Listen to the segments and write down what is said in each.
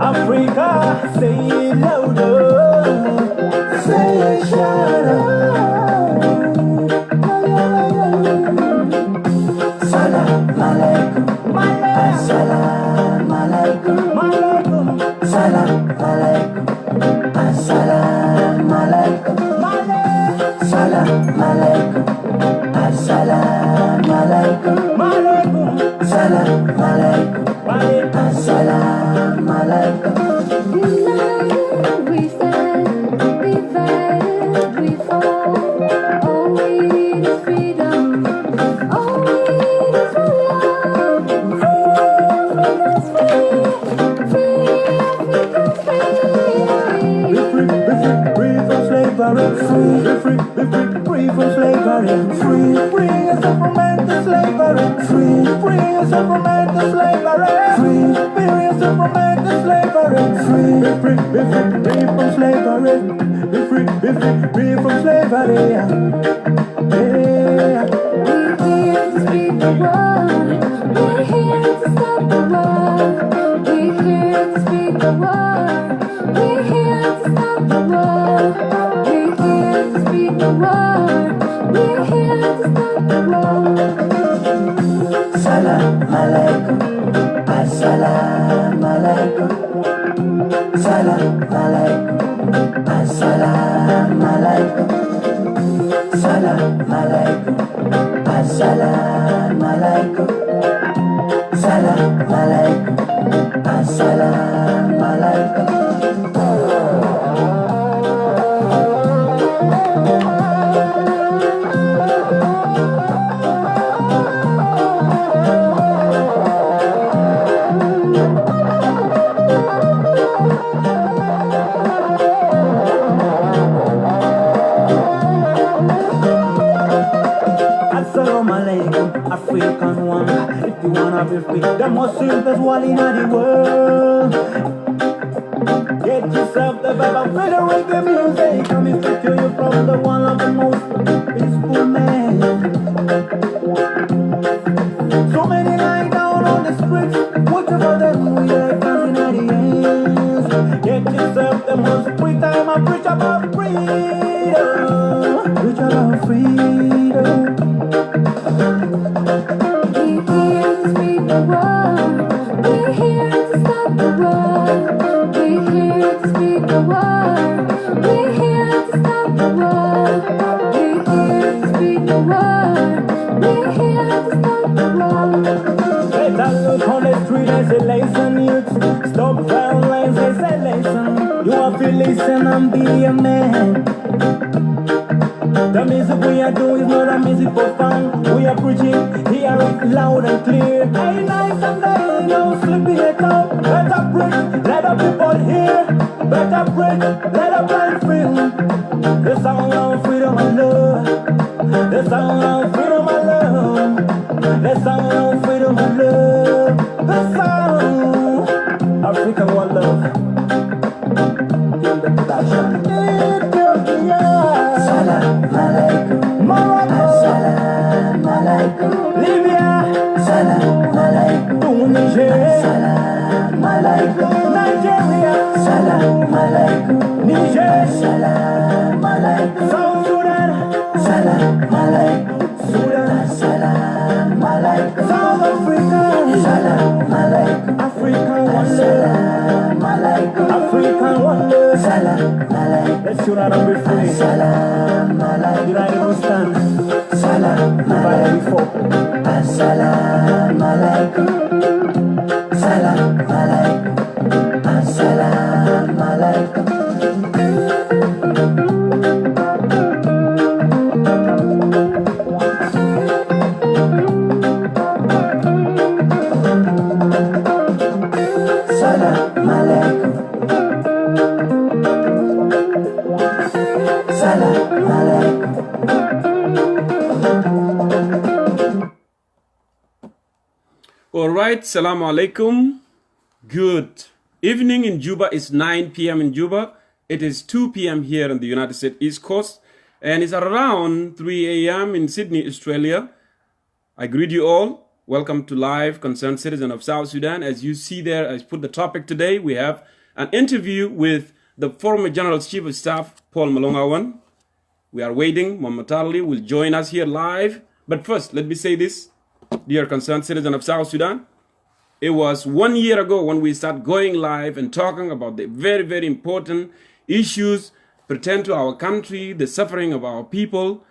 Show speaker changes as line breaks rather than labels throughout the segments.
Africa, say it louder. Say it louder. Salam alaikum, assalam alaikum, salam alaikum, assalam alaikum, salam alaikum, assalam alaikum, salam alaikum, assalam alaikum.
United we stand, divided we fall. All we need is freedom. All we need is love. Africa's free, free, Africa's free.
Free from slavery, free from slavery, free yourself from mental slavery, free yourself from mental slavery, free yourself from mental slavery, free from slavery, free from slavery, yeah.
We're here to speak the word. We're here to stop the war. We're here to speak the word. We're here to stop the war. We're here to speak the word. We're here to stop the war.
Salam alaikum, assalam alaikum, salam alaikum, assalam alaikum, salam alaikum, assalam alaikum, salam alaikum, assalam alaikum. Assalamu alaikum, African one. If you wanna be free, the most simplest one in the world. Get yourself the vibe of the reggae music. Come and take you from the one of the most peaceful men. So many lie down on the streets. What about them? We are dancing at the ends. Get yourself the most free time. I preach about freedom. Preach about freedom.
We're here to speak the word. We're here to stop the war. We're here to speak the word. We're here to stop the war. We're here to speak the word. We're here to stop the war.
Let us look on the street as a lesson, youth. Stop violence as a lesson. You have to listen and be a man. The music we are doing is not a music for fun. We are preaching, hear it loud and clear. Hey, night and day, no sleeping at all. Better preach, let the people hear. Better preach, let the blind feel. The sound of freedom and love. The sound of freedom and love. The sound of freedom and love. The sound. African one love. In the production. Salam alaikum, Morocco. Salam alaikum, Libya. Salam alaikum, Tunisia. Salam alaikum, Nigeria. Salam alaikum, Niger. Salam alaikum, South Sudan. Salam alaikum, Sudan. Salam alaikum, South Africa. Salam alaikum, African wonder. Salam alaikum, African wonder. Salam alaikum. Let's shoot out and be free. Salam alaikum. Did I understand? Salam alaikum. Assalam alaikum. Salam alaikum. Assalam alaikum. Salam alaikum. Salam alaikum.
All right, salam alaikum. Good Evening in Juba is 9 p.m. in Juba. It is 2 p.m. here in the United States East Coast. And it's around 3 a.m. in Sydney, Australia. I greet you all. Welcome to Live Concerned Citizen of South Sudan. As you see there, I put the topic today. We have an interview with the former General Chief of Staff, Paul Malong. We are waiting. Momentarily will join us here live. But first, let me say this, dear concerned citizen of South Sudan. It was 1 year ago when we started going live and talking about the very, very important issues pertain to our country, the suffering of our people.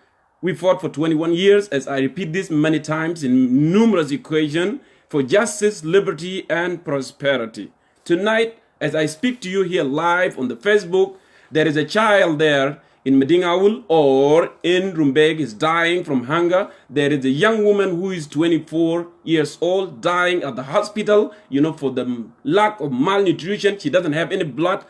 We fought for 21 years, as I repeat this many times in numerous equations, for justice, liberty, and prosperity. Tonight, as I speak to you here live on the Facebook, there is a child there in Medingawul or in Rumbeg is dying from hunger. There is a young woman who is 24 years old dying at the hospital, for the lack of malnutrition. She doesn't have any blood.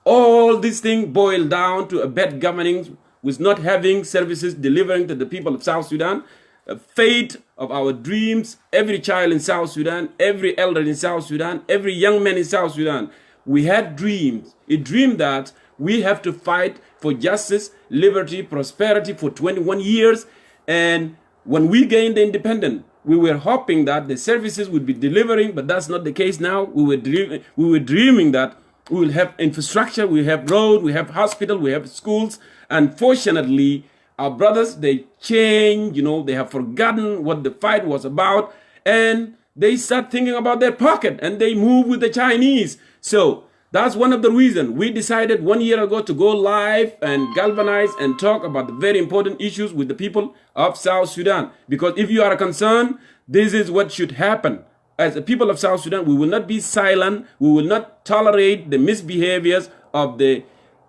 All these things boil down to a bad governing with not having services delivering to the people of South Sudan. A fate of our dreams, every child in South Sudan, every elder in South Sudan, every young man in South Sudan. We had dreams, a dream that we have to fight for justice, liberty, prosperity for 21 years. And when we gained the independence, we were hoping that the services would be delivering, but that's not the case now. We were dreaming that we will have infrastructure, we have road, we have hospital, we have schools. Unfortunately, our brothers, they change, they have forgotten what the fight was about, and they start thinking about their pocket, and they move with the Chinese. So that's one of the reasons we decided 1 year ago to go live and galvanize and talk about the very important issues with the people of South Sudan. Because if you are concerned, this is what should happen. As the people of South Sudan, we will not be silent. We will not tolerate the misbehaviors of the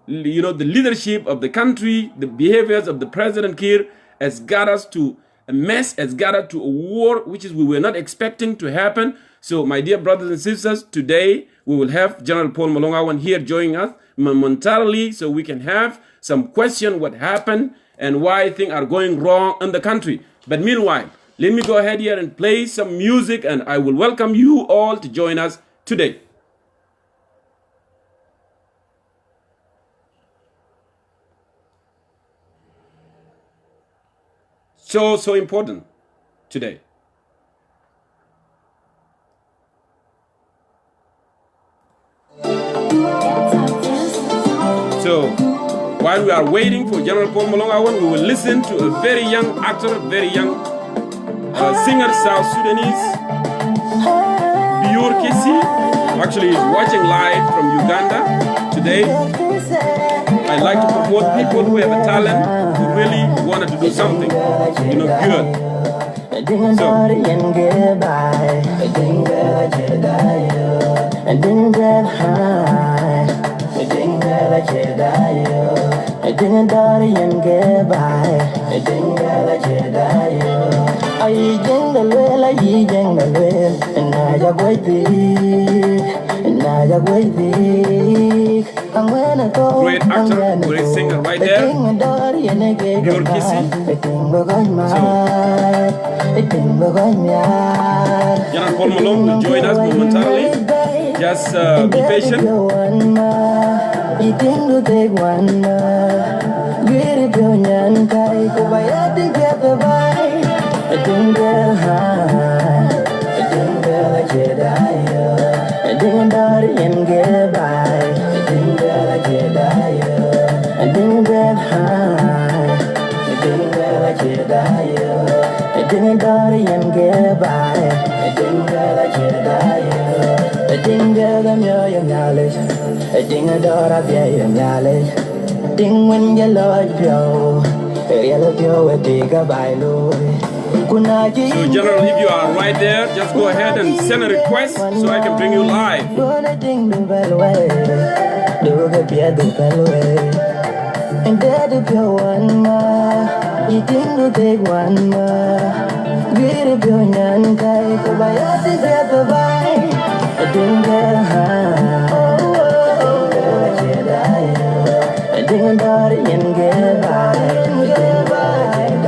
leadership of the country. The behaviors of the President Kiir has got us to a mess, has got us to a war, which is we were not expecting to happen. So, my dear brothers and sisters, today we will have General Paul Malong here joining us momentarily so we can have some question what happened and why things are going wrong in the country. But meanwhile, let me go ahead here and play some music, and I will welcome you all to join us today. So important today. So, while we are waiting for General Paul Malong, we will listen to a very young actor, very young singer, South Sudanese, Biur Kisi. Actually, he's watching live from Uganda today. I like to promote people who have a talent, who really wanted to do something, good. Great actor, great singer right there. Biur Kisi. General Paul Malong will join us momentarily. Just be patient. So, General, if you are right there, just go ahead and send a request so I can bring you live.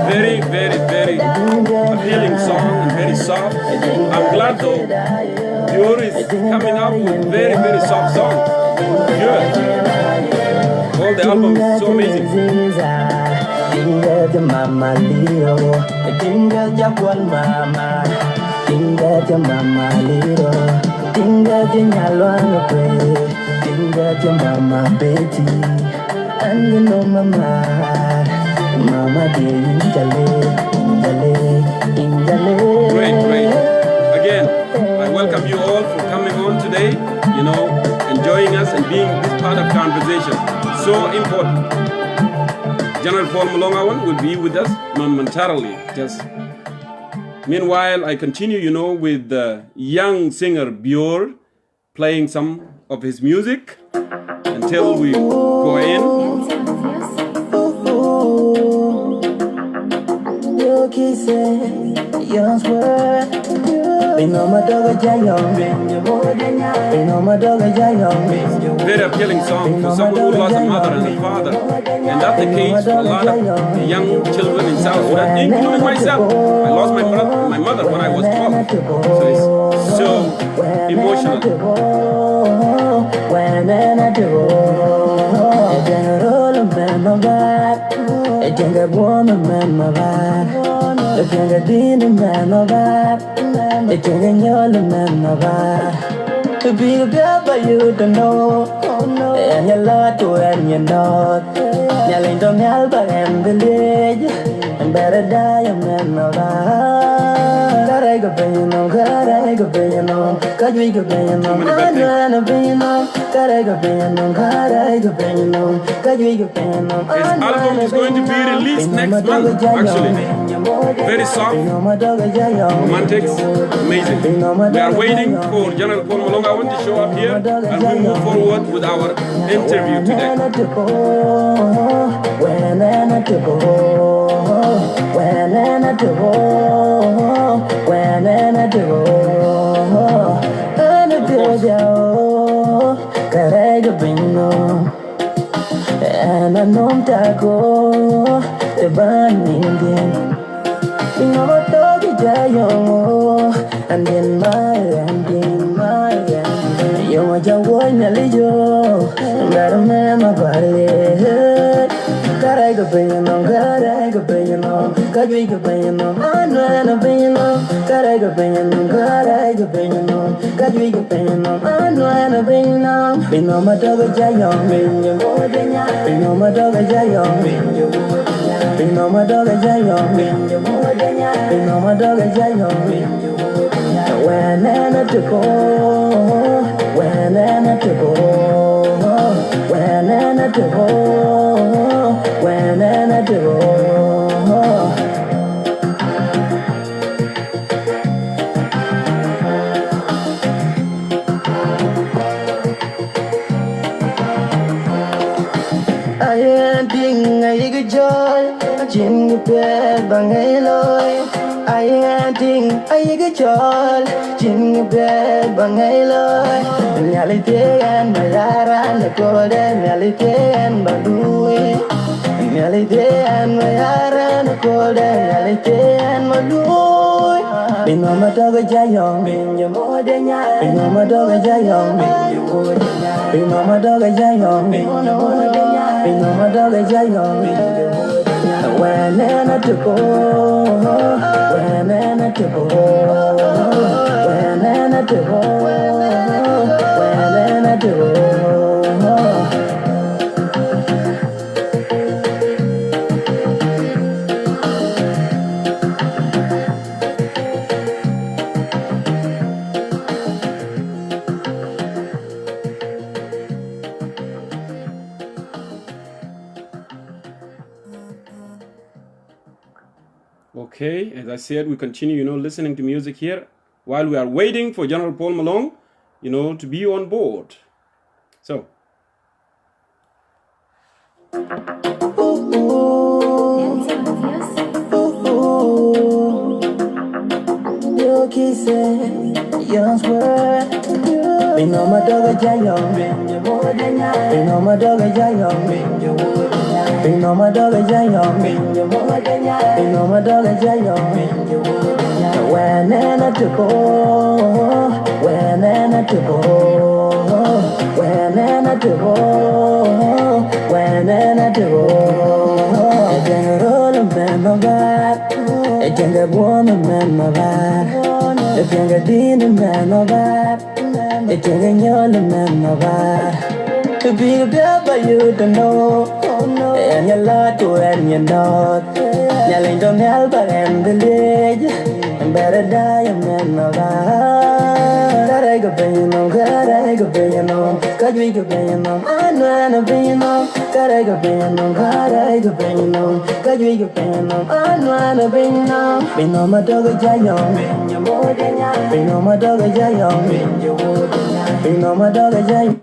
Very, very, very appealing song and very soft. I'm glad though, Biur is coming up with very, very soft soft song. Good. All the album is so amazing.
Mama Leo, Tinga Japan Mama, Tinga Mama Leo, Tinga Jalwana Pray, Tinga Mama Betty, and you know Mama, Mama
Great, great. Again, I welcome you all for coming on today, enjoying us and being this part of conversation. So important. General Paul Malongawan will be with us momentarily. Meanwhile, I continue, with the young singer Bjor playing some of his music until we go in. Very appealing song for someone who lost a mother and a father. And that's the case for a lot of young children in South Sudan, including myself. I lost my mother when I was 12. So it's so emotional.
To be a girl, but you don't know. And you love to and you know. Yelling to me, but I'm village. And better die, a man of I go paying on, God, I go paying on. God, we go paying on. God, I paying on. God, I go paying on. God, I go paying on. God, we go paying on.
His album is going to be released next month, actually. Very soft, romantic, amazing. We are waiting for General Paul Malongawan to show up here and we move forward with our interview today.
And I know taco the burning and in my you want your one yo, better man my body. God, I go paying on, God, I go paying on, God, we go paying on, I know I'm paying on, God, I go paying on, God, I go paying on, God, we go paying on, I know I'm paying on. We know my dog is young, we know my dog is young, we know my dog is young, we know my dog is young. When I to go, when I to go, when I to go, when I to go. I ain't thing I get joy, Jim bed bang I ain't thing I get joy, Jim bed bang reality and my yara and the golden reality and Badui, reality and my yara and the golden reality and Badui. We know my dog is young, we know my dog is young, we know my dog is young, we know my dog is young. When I to go, when I to go, when I to go, when I to go.
Okay, as I said, we continue, listening to music here while we are waiting for General Paul Malone, to be on board. So. Your kisses, your sweat. We know my dog is young, we know my dog is young, we know my dog is young, we know my dog is young. When I to go, when I to go.
when I do, when I do, I can roll a man my back, I can get woman man my back, I can get dinner man my back, I can get your man my back. To be a girl by you to know, and your lot to end your dog. Yelling don't help but end the leg, and better die a man my back. God, I could pay you no, God, I could pay you no, God, we could pay you no, I know I'm paying no, God, I could pay you no, God, I could pay you no, God, we could pay you no, I know I'm paying no. Be no my dog a giant, be no my dog a giant, be no my dog a giant.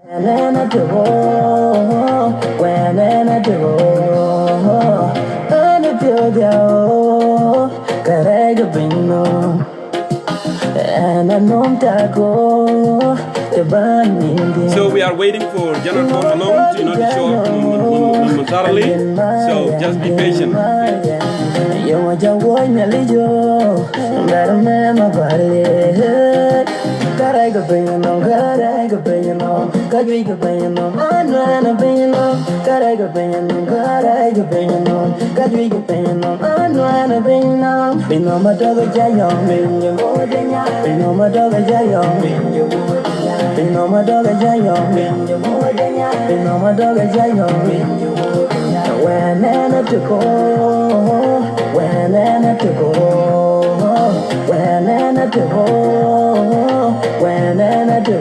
When I do, when I do, and I feel the carrega bino, and I know taco, the bunny.
So we are waiting for General Paul Malone to, to show up momentarily. So just be patient.
You want your boy, Nelly Joe, that a man, my body. God, I could bring you no, God, I could bring you no, God, we could bring you no, I know I'm bring you no, God, I could bring you no, God, I could bring you no, God, we could bring you no, I know I'm bring you no. Be no my dog a giant, be no my dog a giant, be no my dog a giant, be no my dog a giant. When I to go, when I to go, when I to go, when I to go.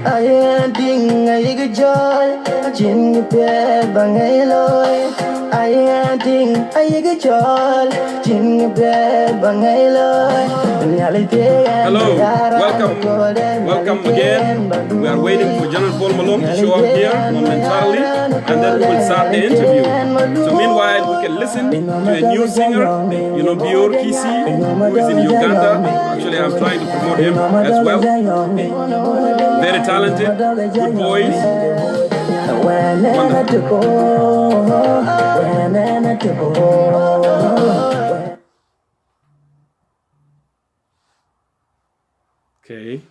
I ain't think I get joy, chin your bed, bang a loy. I ain't think I get joy, chin your bed, bang a loy.
Hello, welcome again. We are waiting for General Paul Malone to show up here momentarily, and then we will start the interview. So meanwhile, we can listen to a new singer, Bior Kisi, who is in Uganda. Actually, I'm trying to promote him as well. Very talented, good voice. Okay,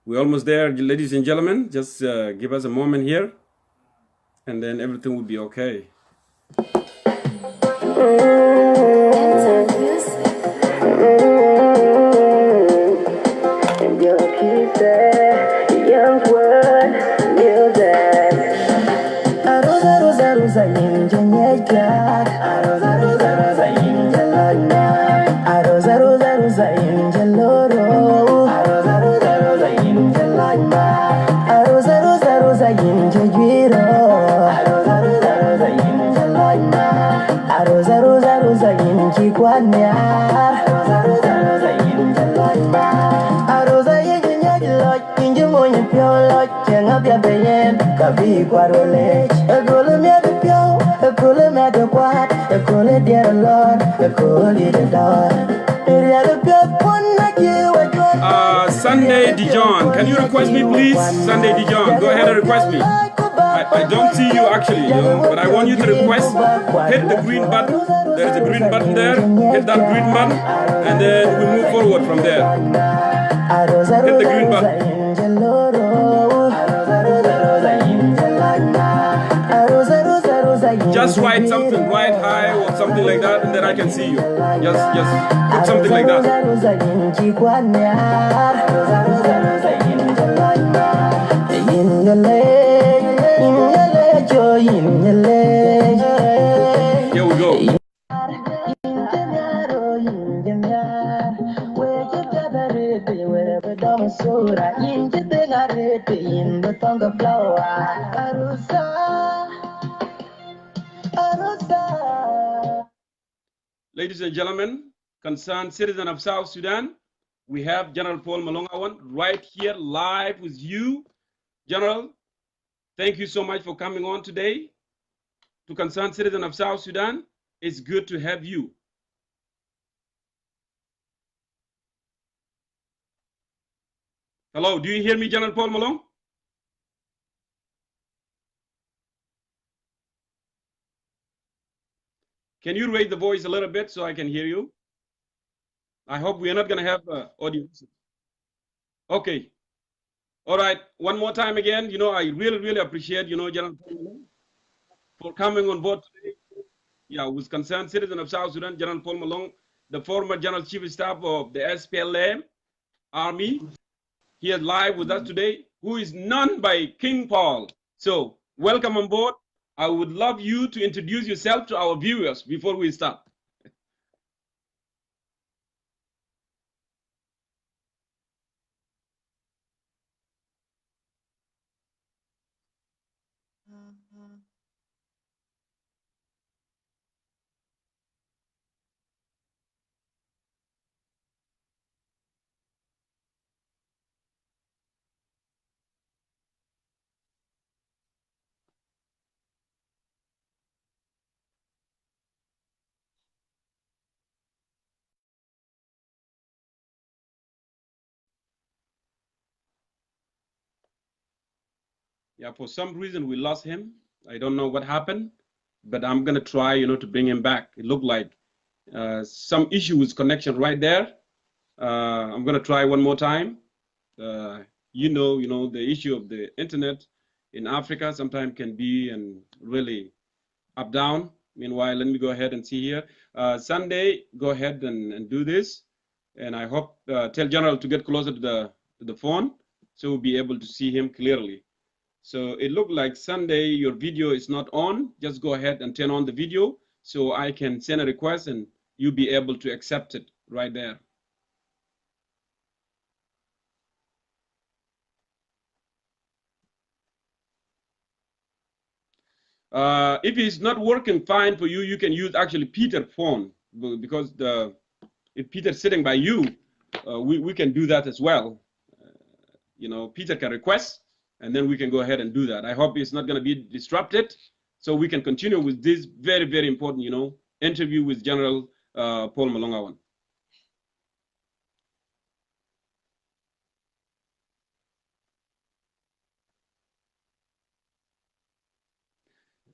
we're almost there, ladies and gentlemen. Just give us a moment here, and then everything will be okay. Sunday Dijon, can you request me, please? Sunday Dijon, go ahead and request me. I don't see you actually, but I want you to request. Hit the green button. There is a green button there. Hit that green button, and then we move forward from there. Hit the green button. Just write something, write hi or something like that, and then I can see you. Just put something like that. Here we go. Ladies and gentlemen, concerned citizen of South Sudan, we have General Paul Malone right here live with you. General, thank you so much for coming on today. To concerned citizen of South Sudan, it's good to have you. Hello, do you hear me, General Paul Malone? Can you raise the voice a little bit so I can hear you? I hope we are not going to have audio. Okay. All right. One more time again. I really, really appreciate, General Paul Malone for coming on board today. Yeah, with concerned citizen of South Sudan, General Paul Malone, the former General Chief of Staff of the SPLM Army, here live with us today, who is none by King Paul. So, welcome on board. I would love you to introduce yourself to our viewers before we start. Yeah, for some reason we lost him. I don't know what happened, but I'm gonna try, to bring him back. It looked like some issue with connection right there. I'm gonna try one more time. The issue of the internet in Africa sometimes can be and really up down. Meanwhile, let me go ahead and see here. Sunday, go ahead and do this, and I hope tell General to get closer to the phone so we'll be able to see him clearly. So it looked like Sunday, your video is not on. Just go ahead and turn on the video so I can send a request and you'll be able to accept it right there. If it's not working fine for you, you can use actually Peter's phone because if Peter's sitting by you, we can do that as well. Peter can request and then we can go ahead and do that. I hope it's not going to be disrupted so we can continue with this very, very important, interview with General Paul Malongawan.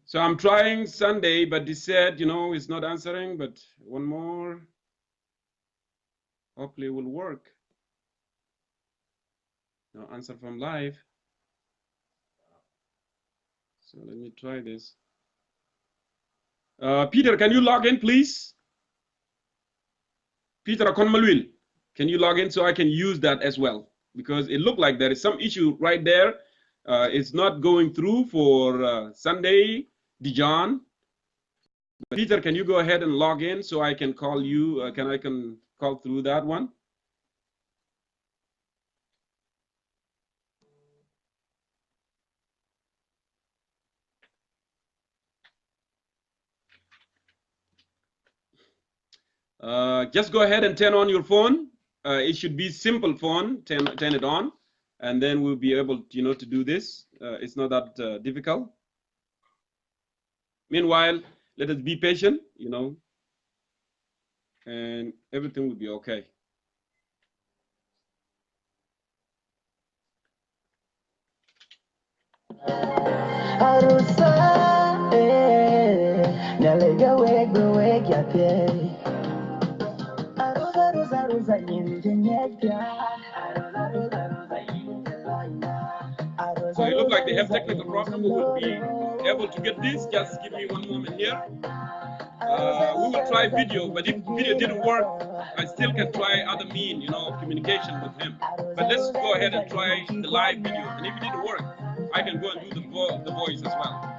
So I'm trying Sunday, but he said, it's not answering, but one more. Hopefully it will work. No answer from live. So let me try this. Peter, can you log in, please? Peter Akonmalwil, can you log in so I can use that as well? Because it looked like there is some issue right there. It's not going through for Sunday, Dijon. Peter, can you go ahead and log in so I can call you? I can call through that one? Just go ahead and turn on your phone. It should be simple phone. Turn it on, and then we'll be able, to do this. It's not that difficult. Meanwhile, let us be patient, and everything will be okay. So it looks like they have technical problem. We will be able to get this. Just give me one moment here. We will try video, but if video didn't work, I still can try other means, of communication with him. But let's go ahead and try the live video. And if it didn't work, I can go and do the voice as well.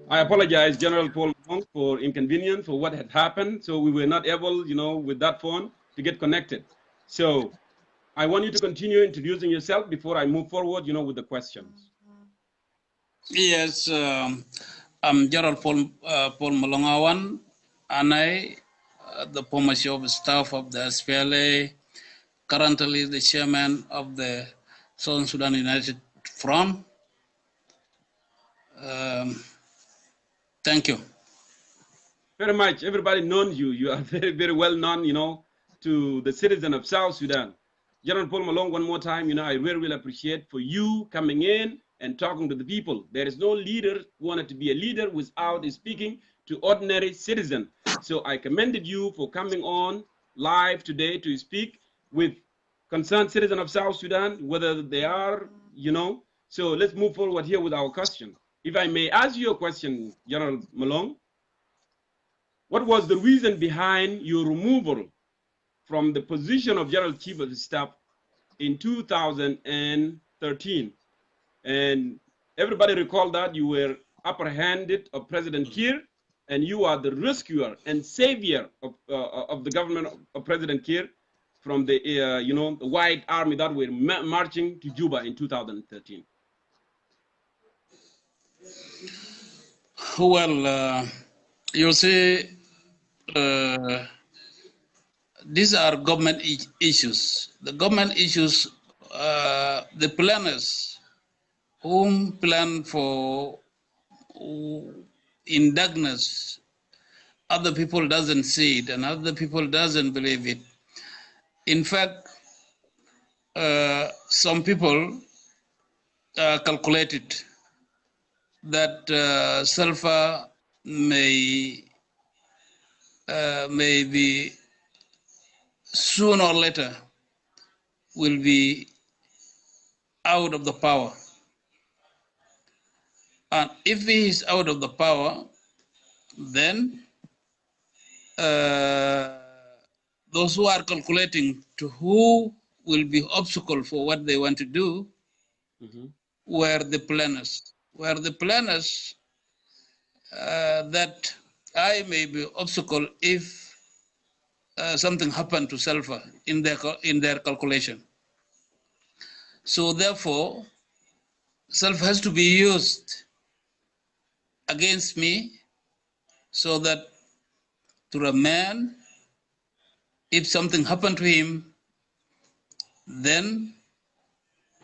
I apologize, General Paul, for inconvenience for what had happened. So we were not able, with that phone to get connected. So I want you to continue introducing yourself before I move forward, with the questions.
Yes, I'm Gerald Paul Malongawan, and the former chief of staff of the SPLA, currently the chairman of the Southern Sudan United Front. Thank you.
Very much. Everybody knows you. You are very, very well known, to the citizen of South Sudan. General Paul Malone, one more time, I really, really appreciate for you coming in and talking to the people. There is no leader who wanted to be a leader without speaking to ordinary citizen. So I commended you for coming on live today to speak with concerned citizen of South Sudan, whether they are, So let's move forward here with our question. If I may ask you a question, General Malone, what was the reason behind your removal from the position of General Chief of Staff in 2013? And everybody recall that you were upper-handed of President Kiir, and you are the rescuer and savior of the government of President Kiir from the the White Army that were marching to Juba in 2013.
Well, you see, these are government issues. The government issues, the planners whom plan for in darkness, other people doesn't see it and other people doesn't believe it. In fact, some people calculated that sulfur may be sooner or later will be out of the power. And if he is out of the power, then those who are calculating to who will be obstacle for what they want to do were the planners. Were the planners that I may be obstacle if something happened to sulfur in their calculation. So therefore, sulfur has to be used against me, so that to a man, if something happened to him, then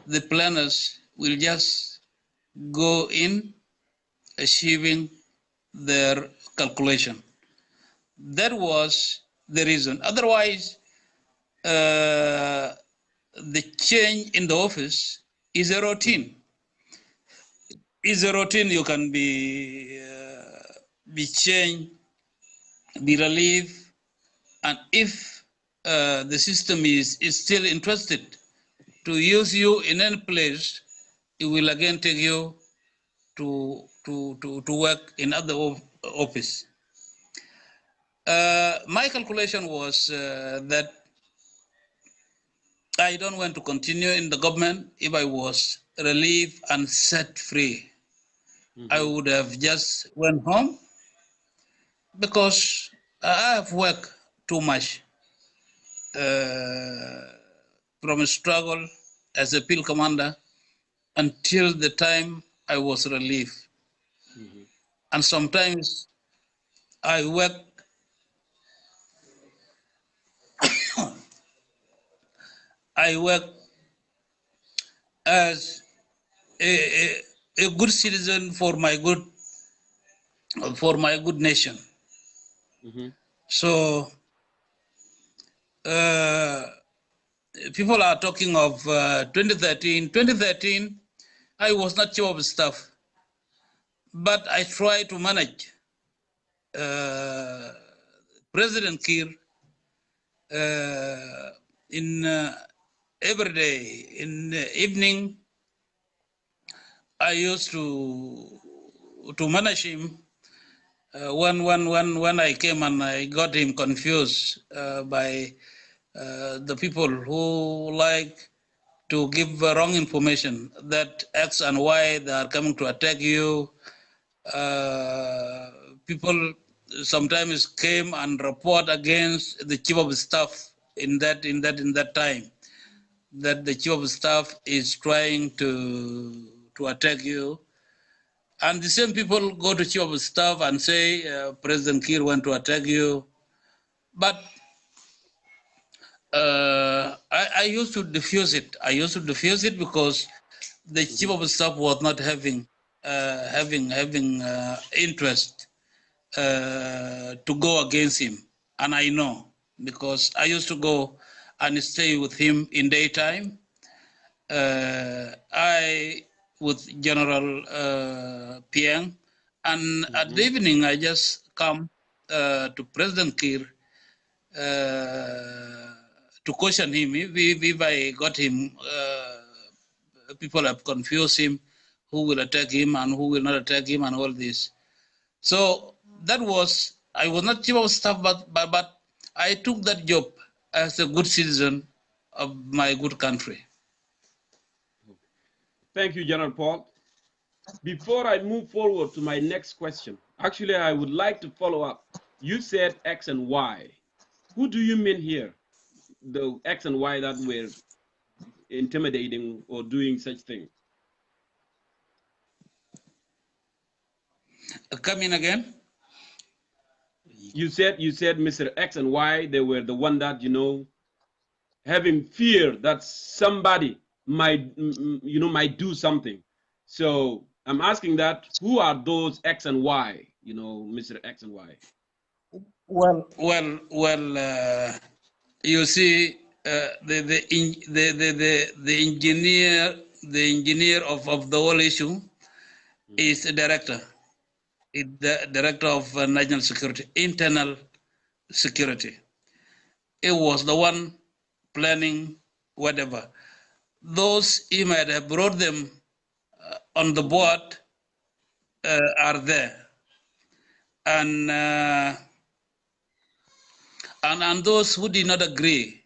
the planners will just go in achieving their calculation. That was the reason. Otherwise, the change in the office is a routine. Is a routine. You can be changed, be relieved, and if the system is still interested to use you in any place, it will again take you to work in other office. My calculation was that I don't want to continue in the government. If I was relieved and set free, I would have just went home, because I have worked too much from a struggle as a field commander until the time I was relieved. And sometimes I work as a good citizen for my good nation. So people are talking of 2013. 2013, I was not chief of staff, but I tried to manage President Kiir in every day. In the evening, I used to manage him. When I came and I got him confused by the people who like to give wrong information that X and Y, they are coming to attack you. People sometimes came and report against the chief of staff in that time. that the chief of staff is trying to attack you. And the same people go to chief of staff and say, President Kiir want to attack you. But I used to diffuse it. I used to diffuse it because the chief of staff was not having interest to go against him, and I know because I used to go and stay with him in daytime. I with General Pieng, and at the evening I just come to President Kiir to caution him if I got him. People have confused him, who will attack him and who will not attack him, and all this. So that was, I was not chief of staff, but I took that job as a good citizen of my good country.
Thank you, General Paul. Before I move forward to my next question, actually, I would like to follow up. You said X and Y. Who do you mean here? The X and Y that were intimidating or doing such things?
Come in again.
You said Mr. X and Y, they were the one that, you know, having fear that somebody might do something. So I'm asking that, who are those X and Y, you know, Mr. X and Y?
Well, you see, the engineer of the whole issue is the director. It's the director of national security, internal security. It was the one planning whatever. Those he might have brought them on the board are there, and those who did not agree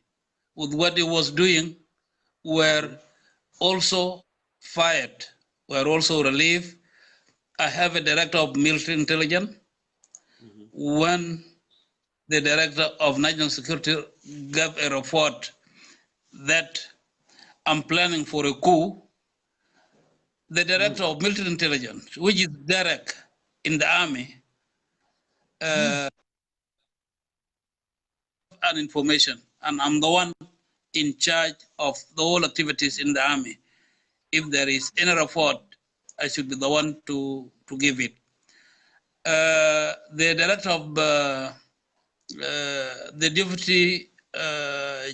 with what he was doing were also fired, were also relieved. I have a director of military intelligence. When the director of national security gave a report that I'm planning for a coup, the director of military intelligence, which is Derek in the army, and information, and I'm the one in charge of the whole activities in the army. If there is any report, I should be the one to give it. The director of the deputy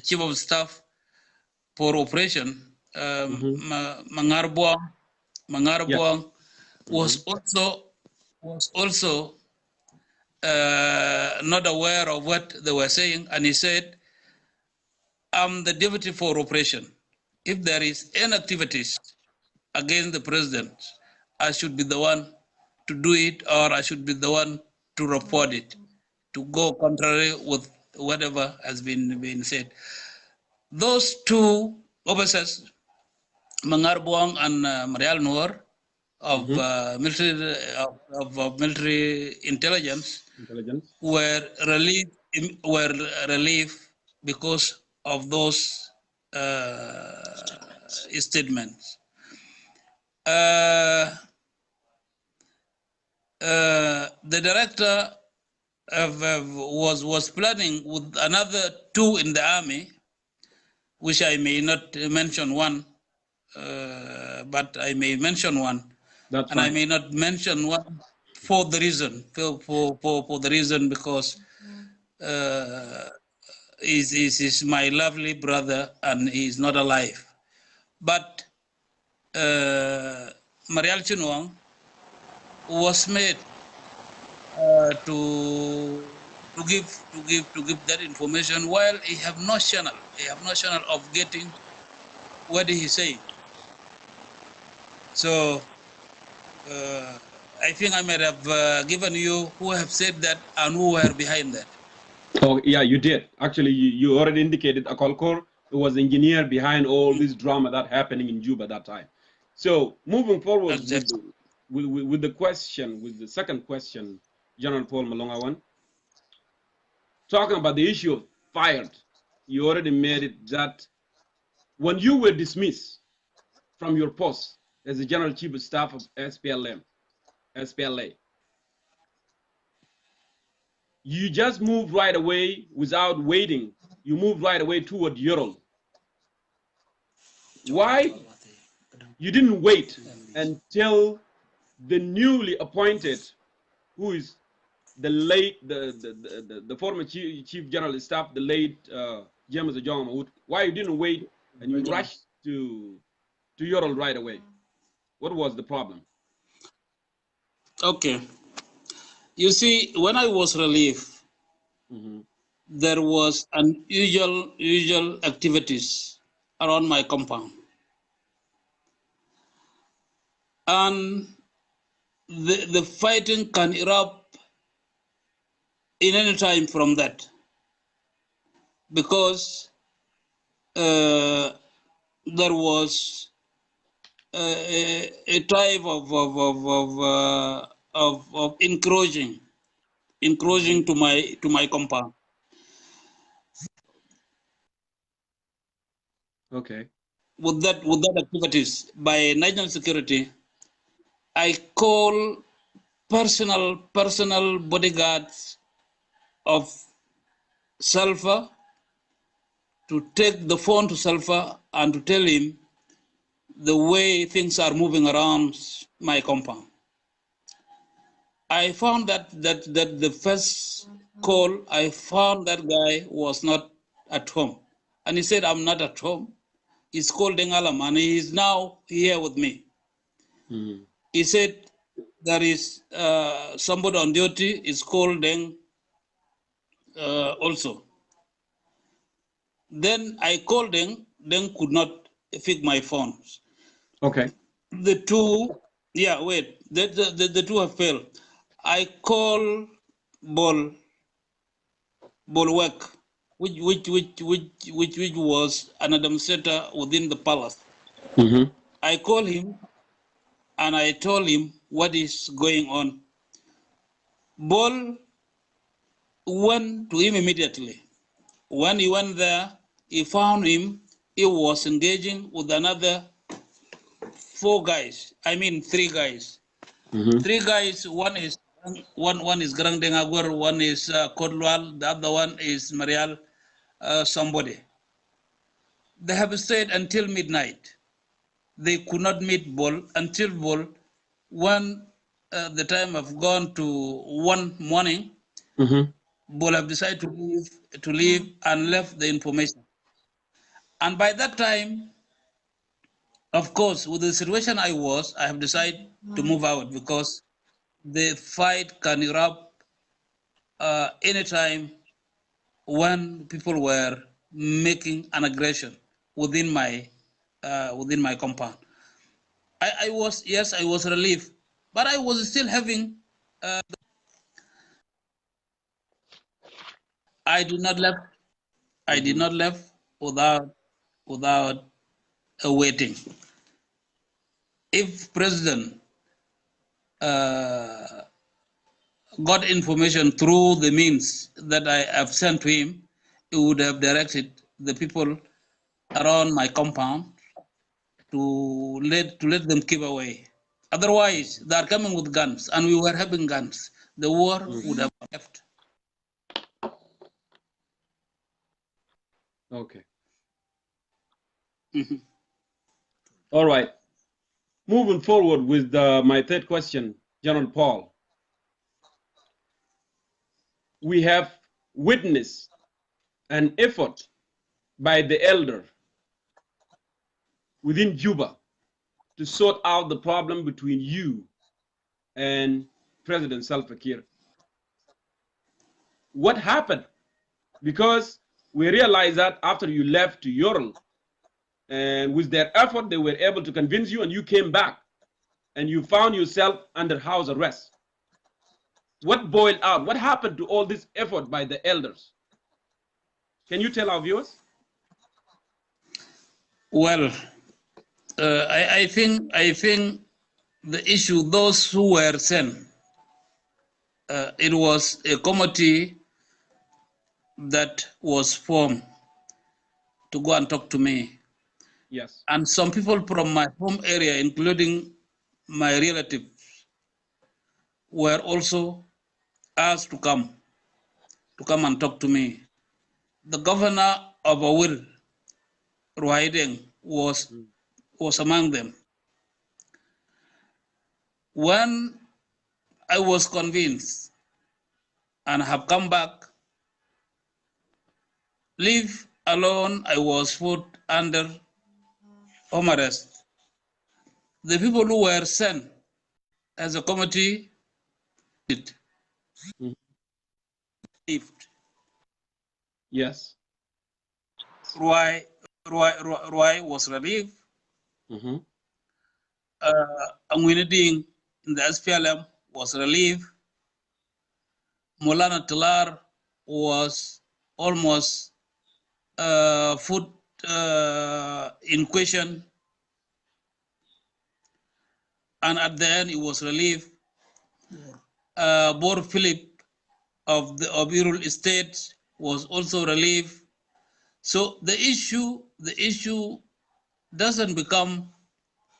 chief of staff for operation, Mangarboang, was also not aware of what they were saying, and he said, I'm the deputy for operation. If there is any activities against the president, I should be the one to do it, or I should be the one to report it, to go contrary with whatever has been said. Those two officers, Mangarboang and Marial Noor of military intelligence, were relieved because of those statements. The director was planning with another two in the army, which I may not mention one, but I may mention one.
That's
and
fine.
I may not mention one for the reason, for the reason because he's my lovely brother and he's not alive. But Marial Chinwang was made to give that information while he have no channel. He have no channel of getting what he saying. So I think I might have given you who have said that and who were behind that.
Oh, yeah, you did. Actually, you already indicated Akolkor was the engineer behind all this drama that happening in Juba that time. So moving forward with the question, with the second question, General Paul Malongawan, talking about the issue of fired, you already made it that when you were dismissed from your post as the General Chief of Staff of SPLA, you just moved right away without waiting. You moved right away toward Ural. Why you didn't wait until the newly appointed, who is the former chief general of staff, the late James Ajong? Why you didn't wait and you rushed to Ural right away? What was the problem?
Okay. You see, when I was relieved, there was usual activities around my compound. And the fighting can erupt in any time from that, because there was a type of encroaching to my compound.
Okay.
With that activities by national security, I call personal bodyguards of Sulfur to take the phone to Sulfur and to tell him the way things are moving around my compound. I found that the first call, I found that guy was not at home. And he said, I'm not at home. He's called Dengalam, and he is now here with me. He said, there is somebody on duty, is called Deng also. Then I called Deng could not pick my phone.
Okay.
The two, the two have failed. I call Bolwek, which was an administrator within the palace. I called him and I told him what is going on. Bol went to him immediately. When he went there, he found him. He was engaging with another three guys. 3 guys. One is Grang Dengagor, one is Kodlwal, the other one is Marial somebody. They have stayed until midnight. They could not meet Bol until Bol, when the time have gone to 1 morning. Bol have decided to leave and left the information. And by that time, of course, with the situation I have decided to move out, because the fight can erupt anytime when people were making an aggression within my compound. I was relieved, but I was still having. I did not left without waiting. If President got information through the means that I have sent to him, he would have directed the people around my compound to let them keep away. Otherwise, they are coming with guns, and we were having guns. The war would have left.
Okay. All right. Moving forward with my third question, General Paul. We have witnessed an effort by the elder within Juba to sort out the problem between you and President Salva Kiir. What happened? Because we realized that after you left to Ural, and with their effort, they were able to convince you, and you came back, and you found yourself under house arrest. What boiled out? What happened to all this effort by the elders? Can you tell our viewers?
Well, I think the issue, those who were sent, it was a committee that was formed to go and talk to me.
Yes.
And some people from my home area, including my relatives, were also asked to come and talk to me. The governor of Awil, Ruaideng, was among them. When I was convinced and have come back, leave alone, I was put under home arrest. The people who were sent as a committee,
Mhm.
relieved.
Yes.
Ruai was relieved.
Mm-hmm.
Angwiniding in the SPLM was relieved. Molana Talar was almost put in question, and at the end he was relieved. Bor Philip of Irul Estate was also relieved. So the issue doesn't become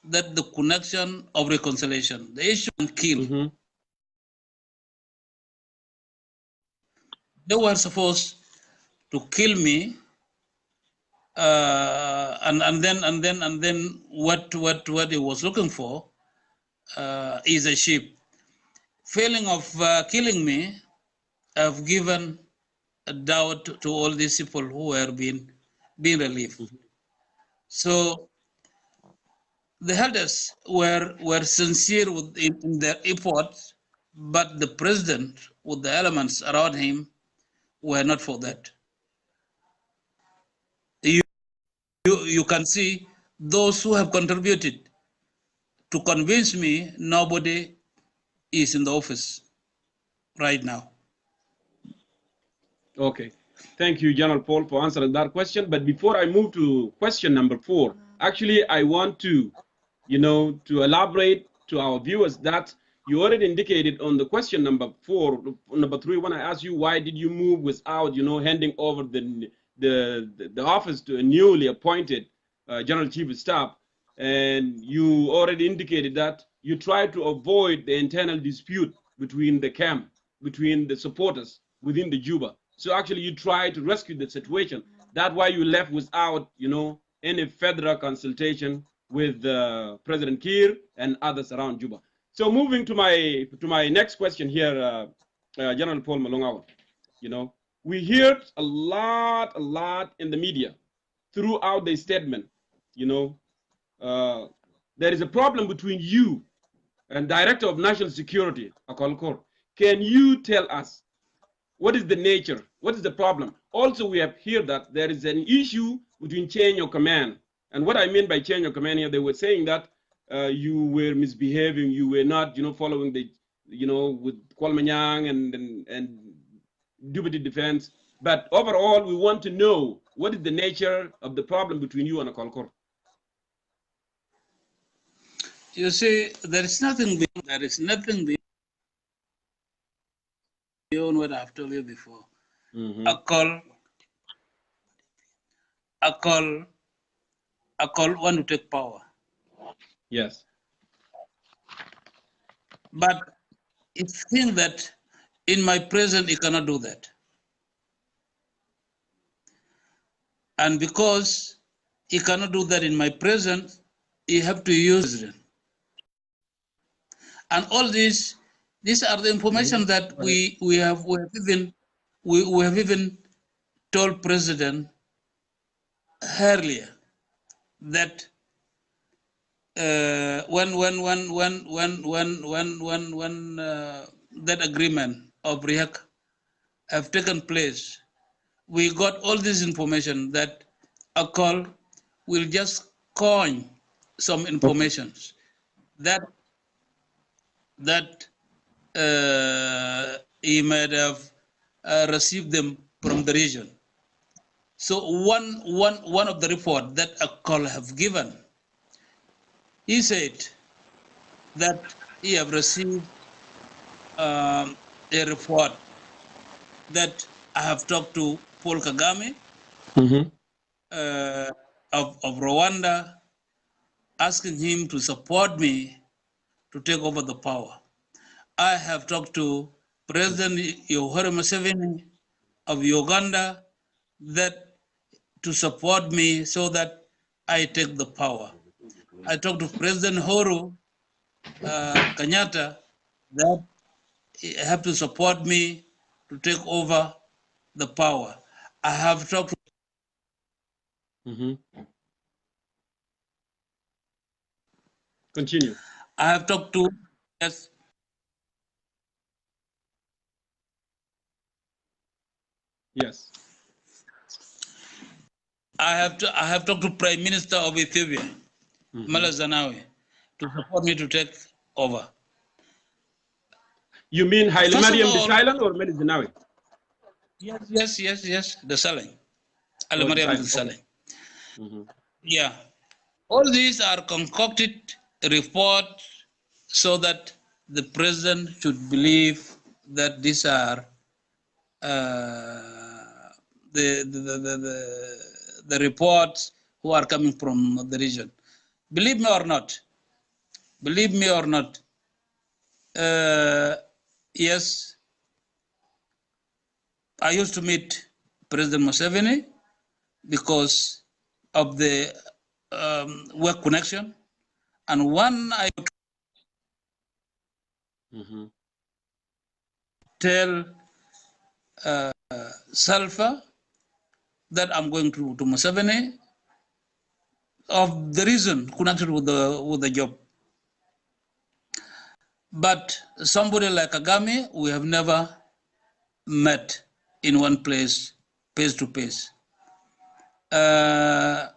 that the connection of reconciliation. The issue and kill.
Mm-hmm.
They were supposed to kill me, and then what he was looking for is a sheep. Failing of killing me, have given a doubt to all these people who were being relieved.
Mm-hmm.
So the elders were sincere in their efforts, but the president with the elements around him were not for that. You can see those who have contributed to convince me nobody is in the office right now.
Okay. Thank you, General Paul, for answering that question. But before I move to question number 4, actually, I want to, to elaborate to our viewers that you already indicated on the question number 4, number 3, when I asked you why did you move without, handing over the office to a newly appointed General Chief of Staff, and you already indicated that you tried to avoid the internal dispute between the camp, between the supporters within the Juba. So actually, you tried to rescue the situation. That's why you left without, any federal consultation with President Kiir and others around Juba. So moving to my next question here, General Paul Malongawa, we heard a lot in the media throughout the statement. There is a problem between you and Director of National Security, Akolkor. Can you tell us what is the nature? What is the problem? Also, we have heard that there is an issue between change of command. And what I mean by change of command here, they were saying that you were misbehaving, you were not, following the, with Kwalmanyang and deputy defense. But overall, we want to know what is the nature of the problem between you and Akolkor.
You see, there is nothing beyond what I've told you before.
Mm-hmm.
A call want to take power.
Yes.
But it think that in my presence he cannot do that. And because he cannot do that in my presence, he have to use it. And all these are the information that we have even told President earlier that when that agreement of RIAC have taken place, we got all this information that a call will just coin some information that he might have received them from the region. So one of the report that a call have given, he said that he have received a report that I have talked to Paul Kagame,
Mm-hmm.
of Rwanda, asking him to support me to take over the power. I have talked to President Yoweri Museveni of Uganda that to support me so that I take the power. I talked to President Uhuru Kenyatta that he have to support me to take over the power. I have talked to
Continue.
I have talked to yes.
Yes.
I have talked to Prime Minister of Ethiopia, Mala Zenawi, to support me to take over.
You mean Haile
First of
Mariam
all,
Desalegn or Meles Zenawi?
Yes, the selling. Haile
Oh,
Mariam
Desalegn.
Desalegn. Yeah. All these are concocted reports so that the president should believe that these are the reports who are coming from the region. Believe me or not, yes, I used to meet President Museveni because of the work connection. And when I tell Salva that I'm going to Museveni of the reason connected with the job. But somebody like Kagame, we have never met in one place, face to face. The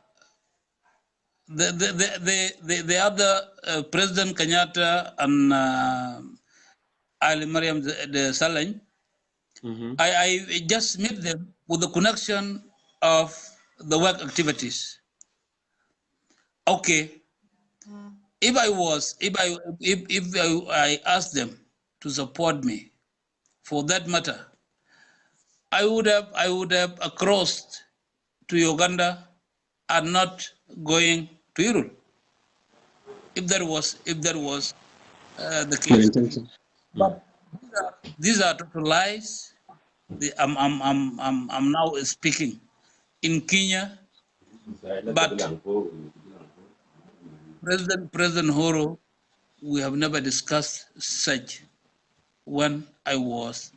other President Kenyatta and Ali Mariam Desalegn, I just met them with the connection of the work activities. Okay, if I asked them to support me for that matter, I would have crossed to Uganda and not going to Europe. If that was the case. But these are total lies. I'm now speaking in Kenya, but President Uhuru, we have never discussed such when I was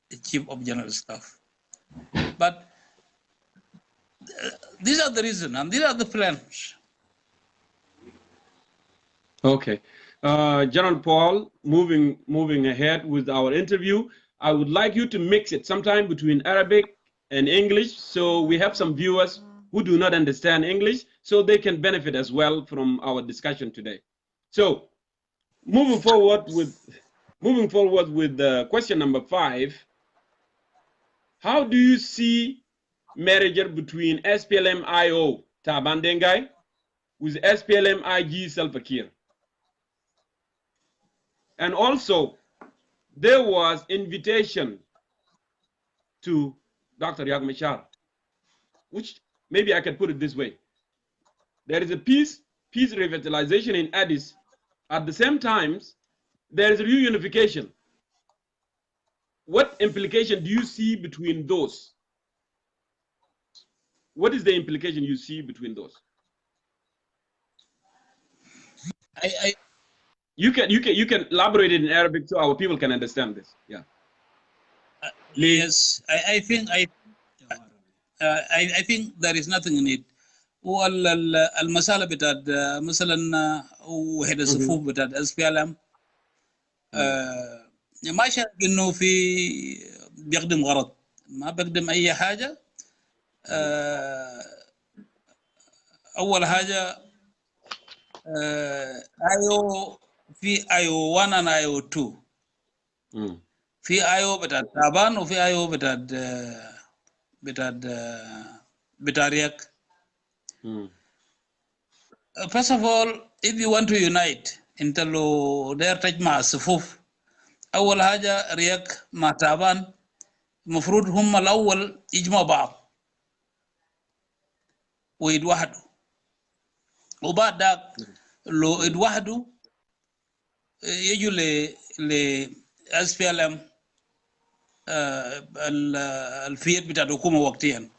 the Chief of General Staff. But these are the reasons and these are the plans.
Okay. General Paul, moving ahead with our interview, I would like you to mix it sometime between Arabic and English, so we have some viewers who do not understand English, so they can benefit as well from our discussion today. So, moving forward with question number 5, how do you see merger between SPLM-IO Taban Dengai with SPLM-IG Salva Kiir? And also, there was invitation to Dr. Riek Machar, which maybe I can put it this way. There is a peace revitalization in Addis. At the same time, there is reunification. What implication do you see between those? What is the implication you see between those? You can elaborate it in Arabic so our people can understand this. Yeah.
Yes, I think there is nothing in it. والمسألة بتاعت مثلا وحدة الصفوف بتاعت SPLM ما شايف إنه في بيخدم غرض، ما بيخدم أي حاجة. أول حاجة IO في IO 1 and IO 2. في IO بتاعت تابان وفي IO بتاعت رياك. First of all, if you want to unite انت لو داير تجمع الصفوف، أول حاجة رياك مع تابان المفروض هم الأول يجمعوا بعض ويتوحدوا. وبعد ذاك لو اتوحدوا يجوا ل SPLM الفيد بتاع الحكومة وقتيا.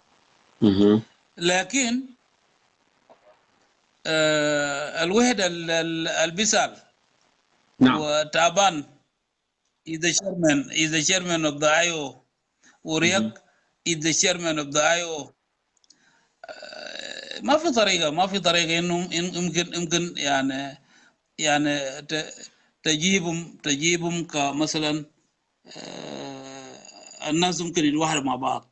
لكن الوحدة البسال وتعبان is the chairman of the IO ورياك is the chairman of the IO. ما في طريقة إنه يمكن يعني تجيبهم كمثلا الناس ممكن يتواحدوا مع بعض،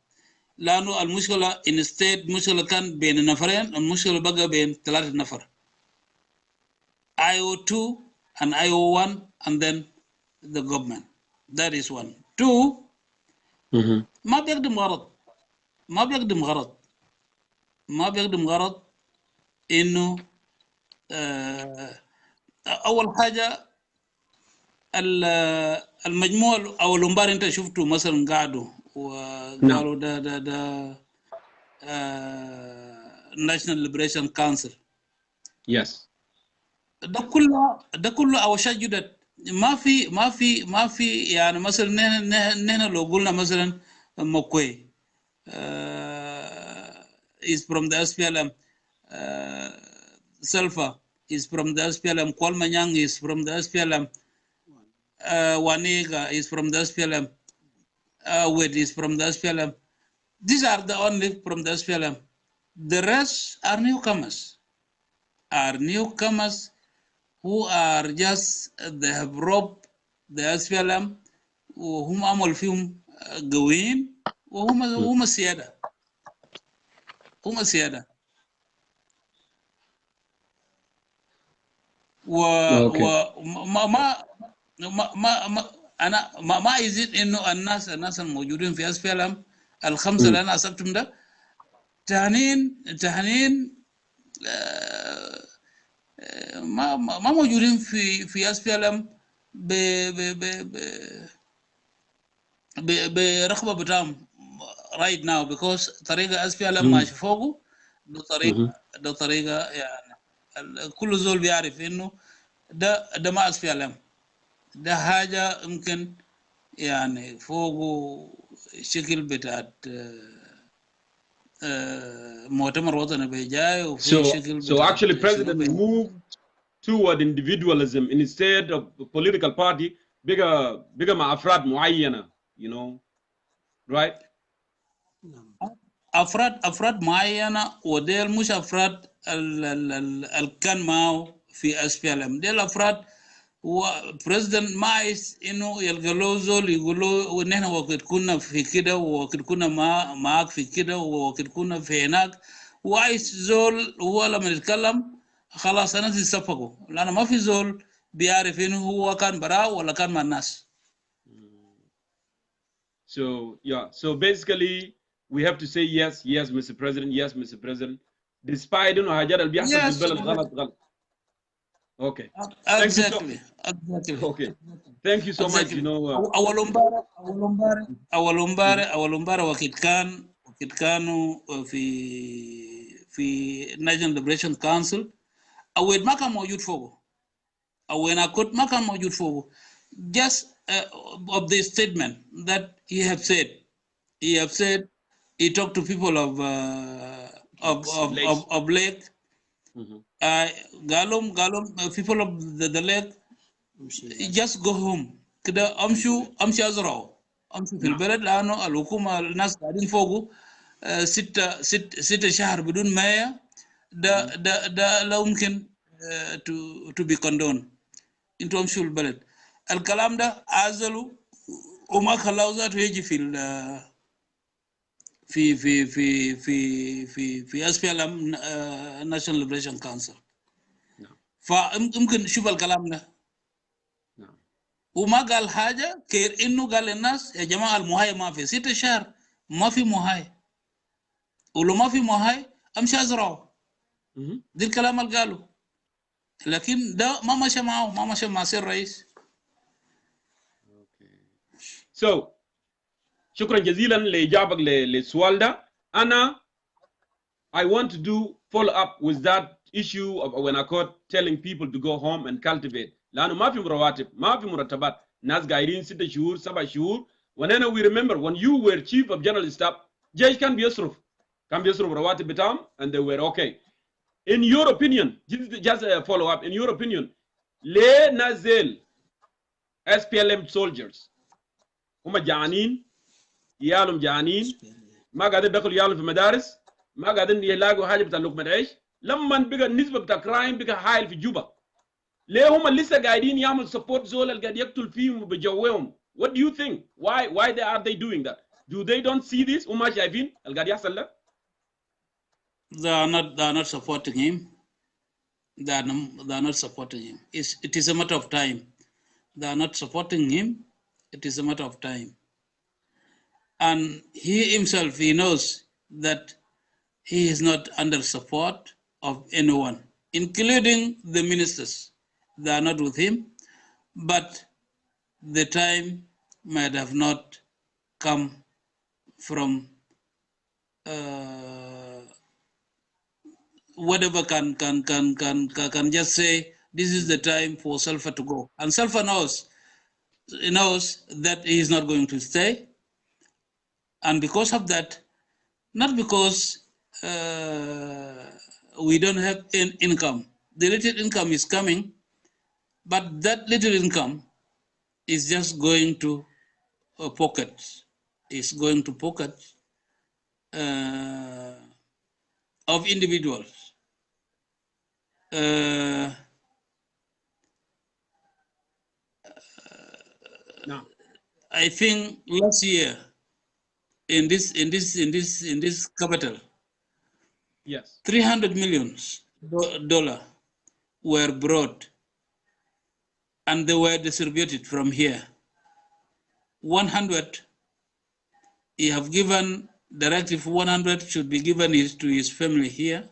لأنه المشكلة instead مشكلة كان بين نفرين، المشكلة بقى بين 3 نفر IO2 and IO1 and then the government. That is 1. 2 ما بيقدم غرض إنه أول حاجة المجموع أو الأنبار أنت شفته مثلا قعدوا وقالوا ده National Liberation Council.
Yes.
ده كله أوشاش جدد. ما في يعني مثلا نحن لو قلنا مثلا مكوي is from the SPLM, Selfa is from the SPLM, Kwalmanyang is from the SPLM, Waniga is from the SPLM, Wed is from the SPLM. These are the only from the SPLM. The rest are newcomers. Who are just they have robbed the SPLM وهم عملوا فيهم قويين وهم السيادة. أنا ما يزيد إنه الناس الموجودين في SPLM الخمسة اللي أنا حسبتهم ده تهنين ما موجودين في SPLM برغبة بتاعهم right now because طريقة SPLM ماشي فوقه ده طريقة يعني كل زول بيعرف إنه ده ما SPLM، ده حاجة يمكن يعني فوقه شكل بتاعت مؤتمر وطني بيجاي وفي شكل
So actually president moved toward individualism instead of political party bigger مع أفراد معينة, you know, right?
أفراد معينة وديل مش أفراد كان معه في SPLM. ديل أفراد وبريزيدنت مايس إنه يلقى له زول يقول له ونحن وقت كنا في كده ووقت كنا معك في كده ووقت كنا في هناك، وعايز زول هو لما يتكلم خلاص الناس يصفقوا، لأنه ما في زول بيعرف إنه هو كان براه ولا كان مع الناس.
So yeah, so basically we have to say yes, Mr. President, yes, Mr. President, despite إنه حاجات اللي بيحصل في البلد غلط. Okay.
Exactly.
Okay. Thank you so much. You know.
أول مباراه وقت كانوا في National Liberation Council أول ما كان موجود فوقه أو أنا كنت ما كان موجود فوقه. Just of the statement that he said he talked to people of Lake. قالهم people of the lake just go home كده امشي ازرعوا امشي في البلد لانه الحكومه الناس قاعدين فوقه 6 شهر بدون مياه ده لا يمكن to be condoned. انتوا امشوا البلد. الكلام ده عزلوا وما خلاوا ذاته يجي في SPLM National Liberation Council. فممكن نشوف الكلام ده. وما قال حاجة كير إنه قال للناس يا جماعة المهاي ما في 6 شهر ما في مهاي، ولو ما في مهاي أمشي أزرعه. دي الكلام اللي قاله، لكن ده ما مشى معه، ما مشى مع سير الرئيس.
So شكرا جزيلا لإجابك للسؤال ده. أنا I want to do follow up with that issue of when I caught telling people to go home and cultivate. لأنه ما في رواتب, ما في مرتبات. ناس قاعدين 6 شهور 7 شهور. Whenever we remember when you were chief of general staff, جيش كان بيصرف رواتب بتاعهم and they were okay. In your opinion, just a follow up. In your opinion, ليه نازل SPLM soldiers هم جعانين, يالهم جعانين, ما قاعدين يدخلوا يالهم في مدارس, ما قاعدين يلاقوا حاجه بتاع لقمه عيش, لما بقى النسبه بتاع كرايم بقى هايل في جوبا, ليه هم لسه قاعدين يعملوا سبورت زول اللي قاعد يقتل فيهم وبجوهم? What do you think? Why are they doing that? Do they don't see this? وما شايفين اللي قاعد يحصل ده؟
They are not supporting him. They are not supporting him. It is a matter of time. They are not supporting him. It is a matter of time. And he himself, he knows that he is not under support of anyone, including the ministers. They are not with him, but the time might have not come from whatever can just say this is the time for Sulfur to go. And Sulfur knows that he is not going to stay. And because of that, not because we don't have income. The little income is coming, but that little income is just going to pockets. It's going to pockets of individuals.
No.
I think last year in this capital,
Yes.
$300 million were brought and they were distributed from here. 100, he have given directive 100 should be given to his family here,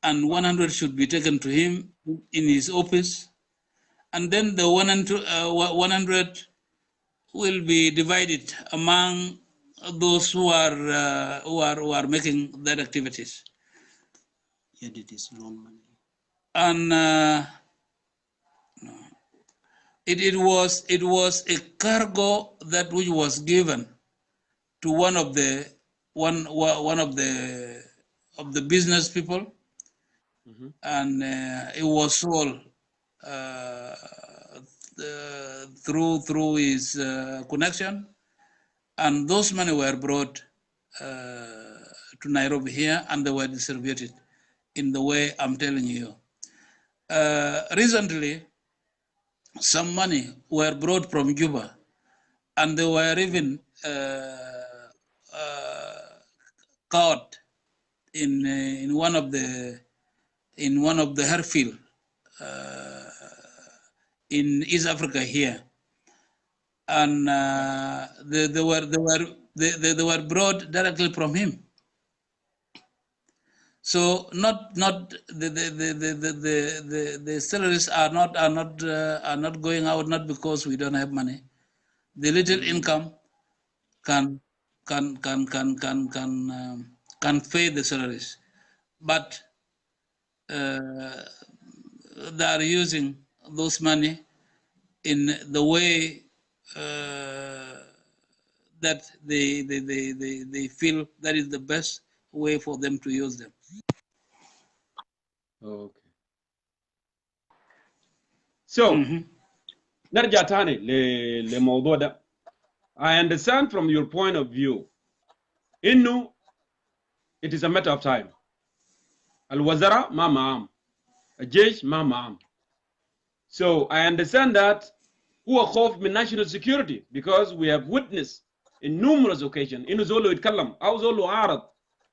and 100 should be taken to him in his office, and then the 100 will be divided among those who are making that activities.
Yet it is loan money.
And it was a cargo that which was given to one of the business people, and it was sold through his connection, and those money were brought to Nairobi here, and they were distributed in the way I'm telling you. Recently, some money were brought from Juba, and they were even caught in one of the airfield in East Africa here, and they were brought directly from him. So not the salaries are not going out, not because we don't have money. The little income can pay the salaries, but they are using those money in the way that they feel that is the best way for them to use them.
Okay. So, نرجع تاني لموضوع ده. I understand from your point of view إنه it is a matter of time. الوزراء ما معهم, الجيش ما معهم. So I understand that هو خوف من national security, because we have witnessed in numerous occasions إنه زوله يتكلم أو زوله عارض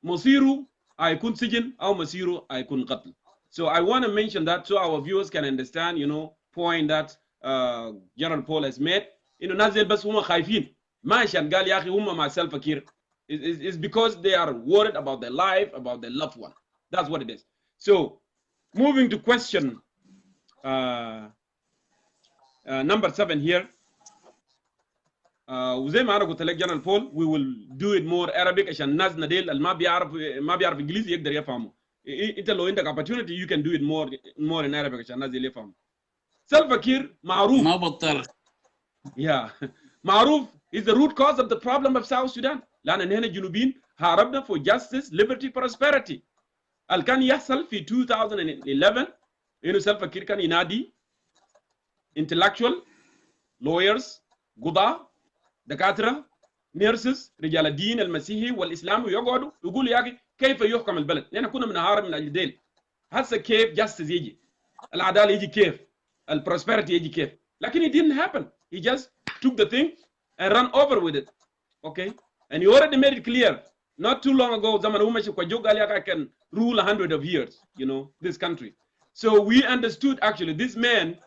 مصيره هيكون سجن أو مصيره هيكون قتل. So I want to mention that so our viewers can understand, point that General Paul has made. نازل بس هم خايفين ما عشان قال يا أخي هم مع Salva Kiir. It's because they are worried about their life, about their loved one. That's what it is. So moving to question number 7 here. وزي ما أنا قلت لك General Paul, we will do it more Arabic عشان الناس نديل اللي ما بيعرف إنجليزي يقدر يفهمه. انت لو عندك opportunity you can do it more in Arabic عشان الناس اللي يفهم. Salva Kiir معروف.
ما بطل.
Yeah. معروف is the root cause of the problem of South Sudan. لأن نحن الجنوبيين هربنا for justice, liberty, prosperity. اللي كان يحصل في 2011 إنه سالفا كير كان ينادي intellectual, lawyers, قضاة، دكاترة، nurses، رجال الدين المسيحي والإسلامي يقعدوا يقولوا يا أخي كيف يحكم البلد؟ نحن كنا بنهارب من أجل ديل. هسه كيف justice يجي؟ العدالة يجي كيف؟ البروسبرتي يجي كيف؟ لكن it didn't happen. He just took the thing and ran over with it. Okay? And he already made it clear not too long ago zaman umeshi kwa joga I can rule 100 of years, you know, this country. So we understood actually this man,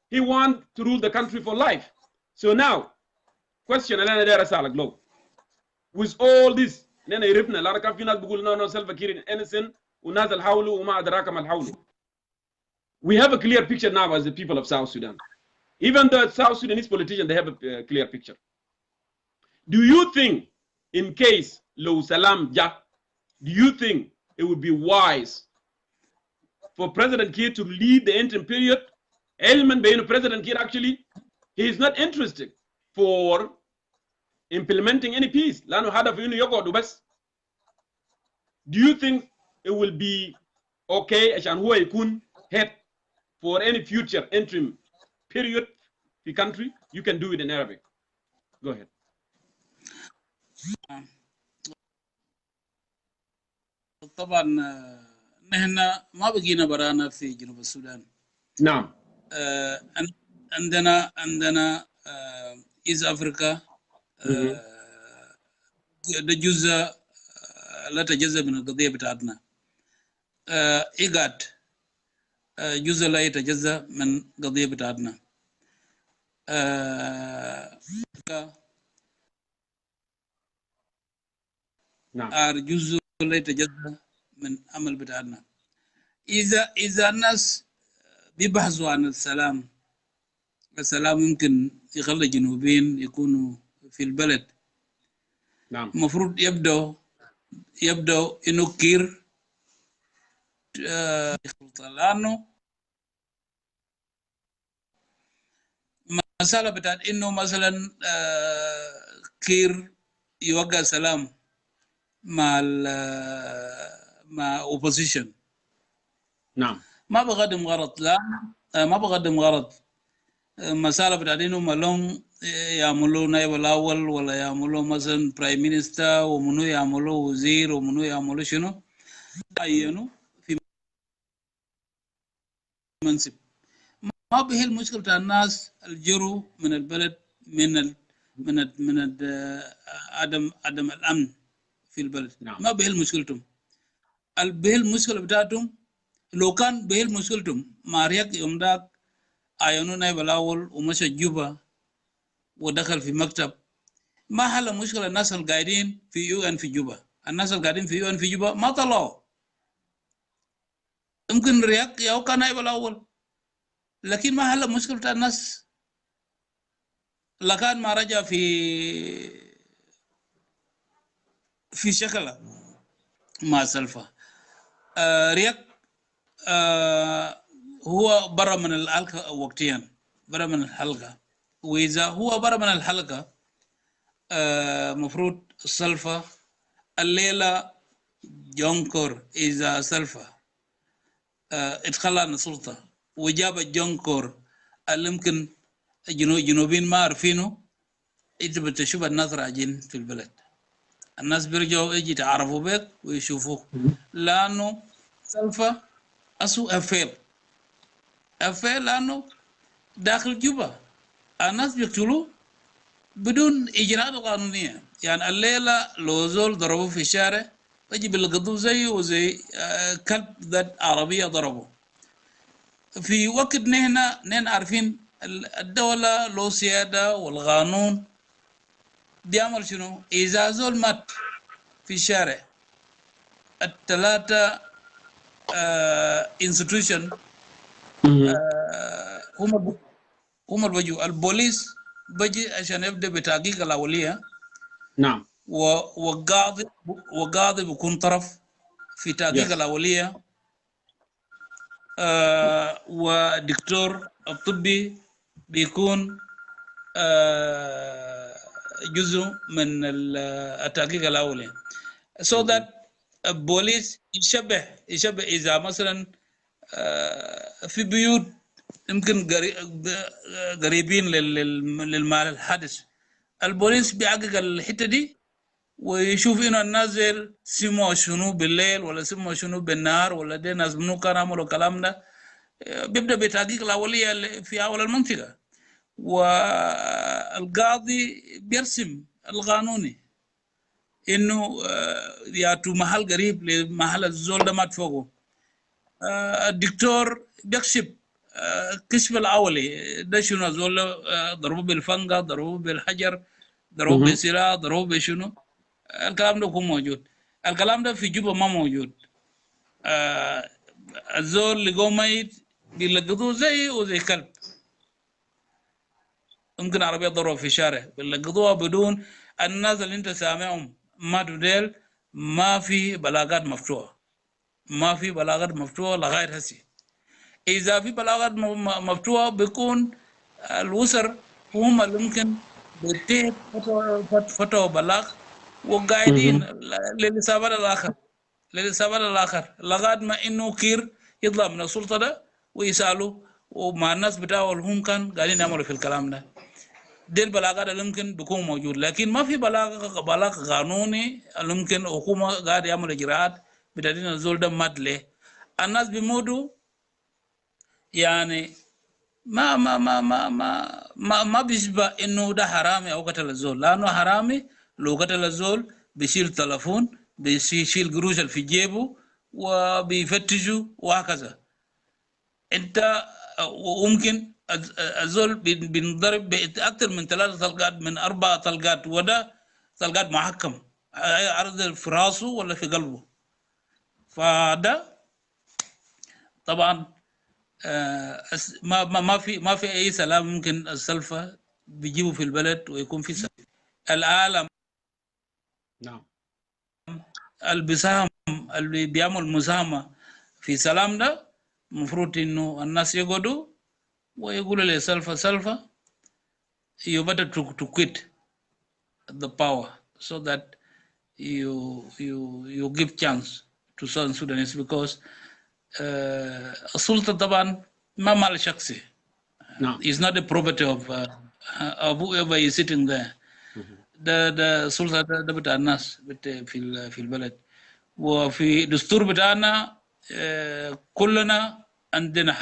he want to rule the country for life. So now, question أنا داير أسألك لو with all this نحن يربنا لا كان في ناس بيقول no Salva Kiir innocent وناس الحولوا وما أدراك ما الحولوا. We have a clear picture now as the people of South Sudan. Even the South Sudanese politicians, they have a clear picture. Do you think, in case Lo Salam Ja, do you think it would be wise for President Kiir to lead the interim period? Elman Bayno, President Kiir actually, he is not interested for implementing any peace. Lano hada for Yoko Dubas. Do you think it will be okay as who yakun head for any future interim period the country? You can do it in Arabic. Go ahead.
طبعا نحن ما بقينا برانا في جنوب السودان.
نعم.
عندنا إيز أفريقيا ده جزء لا تجزأ من القضية بتاعتنا. إيجاد جزء لا يتجزأ من القضية بتاعتنا.
نعم.
جزء لا يتجزأ من عمل بتاعنا. إذا الناس بيبحثوا عن السلام يمكن يخلي الجنوبيين يكونوا في البلد.
نعم.
المفروض يبدأ إنه كير لأنه مسألة بتاعت إنه مثلا كير يوقع سلام مع opposition.
نعم.
ما بقدم غرض، لا ما بقدم غرض. مسألة بتاعت إنه ملون يعملوا نائب الأول ولا يعملوا مثلا برايم مينستر ومنو يعملوا وزير ومنو يعملوا شنو عينوا في منصب. ما به المشكلة بتاع الناس الجروا من البلد من عدم الأمن في البلد.
نعم.
ما به مشكلتهم. به المشكلة بتاعتهم لو كان به مشكلتهم ما رياك يوم داك عينوا نائب الأول ومشى جوبا ودخل في مكتب. ما حل مشكلة الناس القاعدين في UN في جوبا. الناس القاعدين في UN في جوبا ما طلعوا. يمكن رياك ياو كان نائب الأول لكن ما حل مشكلة بتاع الناس. لكان ما رجع في شكله مع سلفا. رياك هو برا من الحلقة وقتيا، برا من الحلقة. وإذا هو برا من الحلقة مفروض سلفا الليلة جونكور إذا سلفا اتخلى عن السلطة وجاب جونكور اللي يمكن الجنوبيين ما عارفينه، انت بتشوف الناس راجعين في البلد. الناس بيرجعوا يجي يتعرفوا بك ويشوفوك لأنه سلفا أسوء أفعال لأنه داخل جوبا الناس بيقتلوا بدون إجراءات قانونية. يعني الليلة لو زول ضربوه في الشارع يجي بالقضو زيه وزي كلب ذات عربية ضربه. في وقت نحن عارفين الدولة له سيادة والقانون بيعمل شنو. إذا زول مات في الشارع الثلاثة institution هم بيجوا. البوليس بيجي عشان يبدأ بتحقيق الأولية.
نعم.
وقاضي بيكون طرف في تحقيق الأولية ودكتور الطبي بيكون جزء من التحقيق الأولي so that البوليس يشبه إذا مثلا في بيوت يمكن قريبين للمال الحادث البوليس بيحقق الحتة دي ويشوف إنه الناس سموا شنو بالليل ولا سموا شنو بالنهار ولا دي ناس منو كان عملوا كلام ده بيبدأ بتحقيق الأولية في أول المنطقة والقاضي بيرسم القانوني إنه ياتوا محل قريب لمحل الزول ده مات فوقه الدكتور بيكشف كشف الأولي ده شنو زول ضربوه بالفنقة ضربوه بالحجر ضربوه بسلاح ضربوه بشنو الكلام ده يكون موجود الكلام ده في جوبا ما موجود الزول لقوه ميت بيلقطوه زي كلب ممكن عربية ضربوا في الشارع بيلقطوها بدون الناس اللي انت سامعهم ماتوا ديل ما في بلاغات مفتوحة ما في بلاغات مفتوحة لغاية هسي إذا في بلاغات مفتوحة بيكون الأسر هم اللي ممكن بيتيه فتوى بلاغ وقاعدين للإصابات الآخر لغاية ما إنه كير يطلع من السلطة ده ويسألوا ومع الناس بتاعه اللي هم كان قاعدين يعملوا في الكلام ده دي البلاغات اللي ممكن بيكون موجود لكن ما في بلاغ قانوني اللي ممكن حكومة قاعد يعمل إجراءات بتدين الزول ده مات ليه الناس بيموتوا يعني ما بيشبه انه ده حرامي او قتل الزول لانه حرامي لو قتل الزول بيشيل تلفون بيشيل قروش في جيبه وبيفتشوا وهكذا انت وممكن الزول بينضرب باكثر من 3 طلقات من 4 طلقات وده طلقات محكم عرض في راسه ولا في قلبه فده طبعا ما في اي سلام ممكن السلفة بيجيبوا في البلد ويكون في سلام العالم
نعم
اللي بيعمل مساهمة في سلام ده المفروض انه الناس يقعدوا ويقولوا لسلفة you better to quit the power so that you give chance to Southern Sudanese because السلطة طبعا ما مال شخصي it's not the property of whoever is sitting there ده السلطة ده بتاع الناس في البلد وفي دستور بتاعنا كلنا عندنا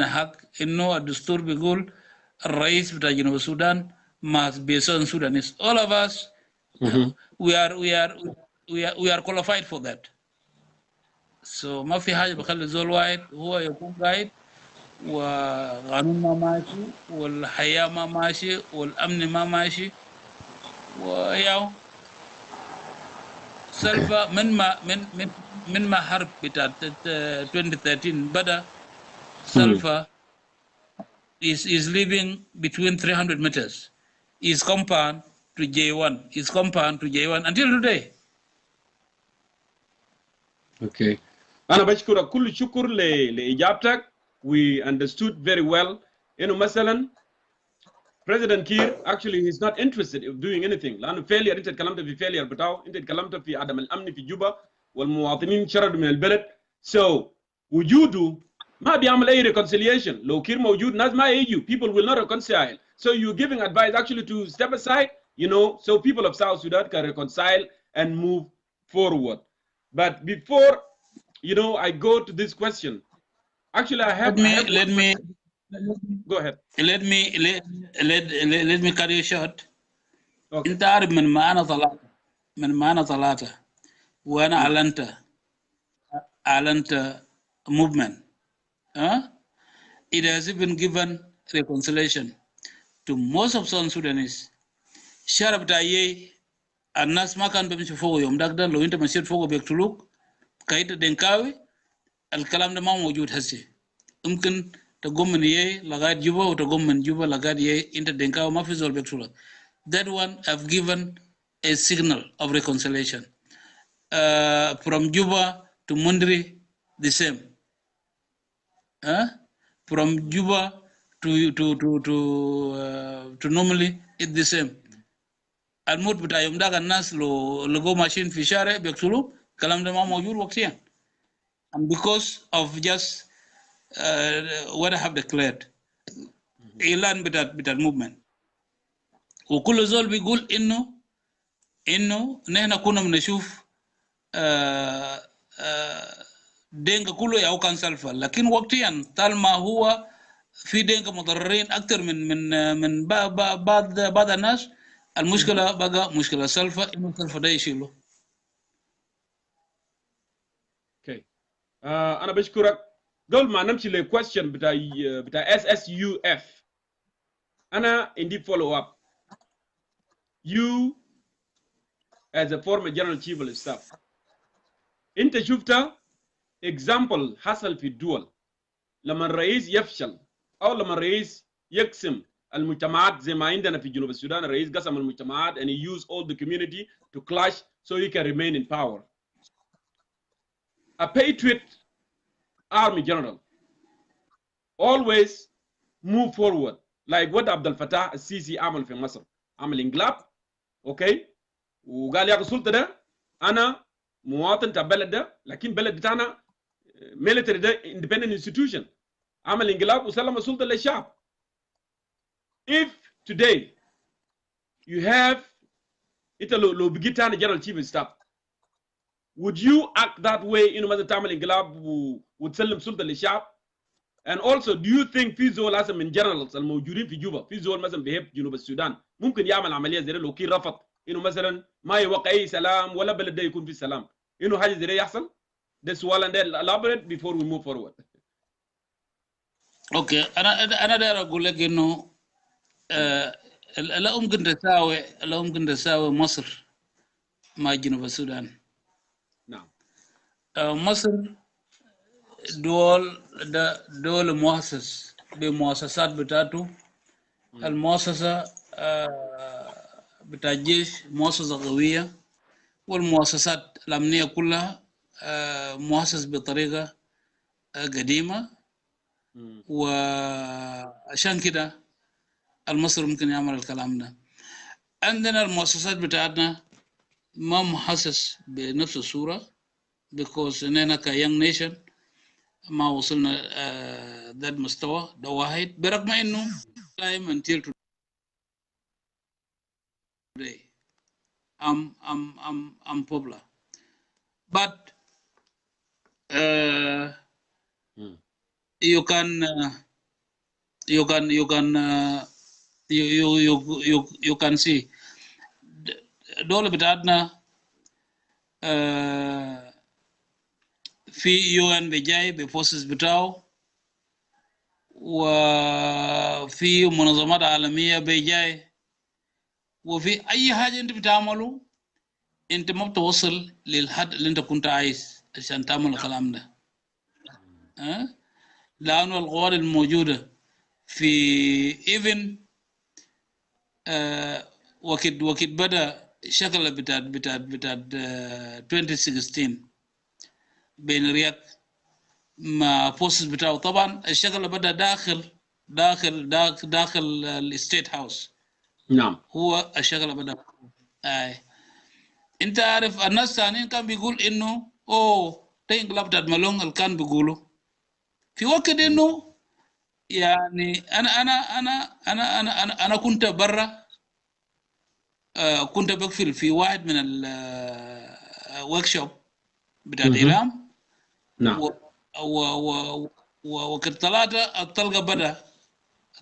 حق انه الدستور بيقول الرئيس بتاع جنوب السودان must be Southern Sudanese all of us we are qualified for that so ما في حاجة بخلي زول واحد هو يكون قاعد وقانون ما ماشي والحياة ما ماشي والأمن ما ماشي وياو سلفا من ما حرب بتاع 2013 بدأ سلفا is living between 300 meters his compound to J1 until today.
Okay. أنا بشكرك كل شكر لإجابتك. We understood very well. إنه مثلا President Kiir actually he's not interested in doing anything. لأنه failure أنت تكلمت في failure بتاعه أنت تكلمت في عدم الأمن في جوبا والمواطنين شردوا من البلد. So وجوده ما بيعمل أي reconciliation. لو كير موجود ناس ما يجوا. People will not reconcile. So you're giving advice actually to step aside, you know, so people of South Sudan can reconcile and move forward. But before, you know, I go to this question. Actually, let me go ahead.
Let me cut you short. Okay. انت عارف من ما انا طلعت وانا اعلنت movement. It has been given reconciliation to most of Southern Sudanese. شارب تايي الناس ما كان بيمشي فوق يوم داك ده لو انت مشيت فوق بيقتلوك كايت دنكاوي الكلام ده ما موجود هسي ممكن تقوم من يي لغاية جوبا وتقوم من جوبا لغاية يي انت دنكاوي ما في زول بيقتلوك. That one have given a signal of reconciliation. from Juba to Mundri, the same. From Juba to normally, it's the same. الموت بتاع يوم داك الناس لو لقوا ماشين في شارع بيقتلوا الكلام ده ما موجود وقتيا. And because of just what I have declared. إعلان بتاع movement. وكل زول بيقول إنه نحن كنا بنشوف دينك كله ياو كان سلفا، لكن وقتيا طالما هو في دينك مضررين اكثر من بعض الناس، المشكله بقى مشكله سلفا، انه سلفا ده يشيله.
اوكي انا بشكرك. قبل ما نمشي للكويستشن بتاع SSUF، انا عندي فولو اب. You as a former general chief of staff، انت شفت example حصل في الدول لما الرئيس يفشل او لما الرئيس يقسم المجتمعات، زي ما عندنا في جنوب السودان الرئيس قسم المجتمعات and he used all the community to clash so he can remain in power. A patriot army general always move forward like what عبد الفتاح السيسي عمل في مصر، عمل انقلاب اوكي وقال يا اخي السلطه ده انا مواطن تاع بلد ده، لكن بلد بتاعنا military ده independent institution، عمل انقلاب وسلم السلطه للشعب. If today you have انت لو بقيت انا general chief of staff، would you act that way انه مثلا تعمل انقلاب وتسلم سلطه للشعب؟ And also do you think في زول هسه من generals الموجودين في جوبا، في زول مثلا بيحب جنوب السودان ممكن يعمل عمليه زي لو كان رفض انه مثلا ما يوقع اي سلام ولا بلد ده يكون في سلام، انه حاجه زي ده يحصل؟ ده سؤال and then elaborate before we move forward.
اوكي، انا داير اقول لك انه لا ممكن تساوي مصر مع جنوب السودان.
نعم.
مصر دول مؤسس بمؤسسات بتاعته. المؤسسة بتاع الجيش مؤسسة قوية، والمؤسسات الأمنية كلها مؤسس بطريقة قديمة، وعشان كده المصري ممكن يعمل الكلام ده. عندنا المؤسسات بتاعتنا ما محسس بنفس الصورة because إننا كيانج نيشن ما وصلنا ذات مستوى ده واحد، برغم إنه time until today I'm popular, but you can see دولة بتاعتنا في UN بجاي بفورسز بتاعه، وفي منظمات عالمية بجاي، وفي أي حاجة أنت بتعمله أنت ما بتوصل للحد اللي أنت كنت عايز عشان تعمل الكلام ده. لأنه القوات الموجودة في even وقت بدأ شكل بتاعت 2016 بين رياض مع فورسز بتاعه. طبعا الشكل بدأ داخل الستيت هاوس.
نعم.
هو الشكل بدأ. انت عارف الناس ثانيين كان بيقول انه ده انقلاب بتاعت مالون اللي كان بيقولوا في وقت انه يعني انا كنت برا، كنت بقفل في واحد من الورك شوب بتاع الإعلام.
نعم.
وقت طلعت الطلقة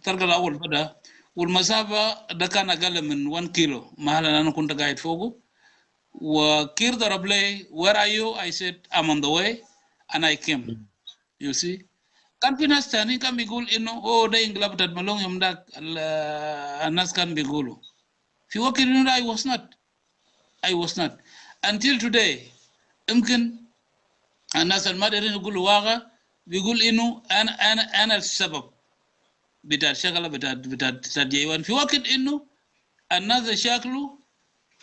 الأول بدأ، والمسافة ده كان أقل من 1 كيلو محل أنا كنت قاعد فوقه، وكير ضرب لي where are you? I said I'm on the way and I came. You see كان في ناس تاني كان بيقول إنه ده انقلاب بتاعت مالون يوم داك، الناس كان بيقولوا في وقت إنه I was not until today. يمكن الناس المادرين يقولوا واقع بيقول إنه أنا السبب بتاع الشغلة بتاع جيوان، في وقت إنه الناس شكله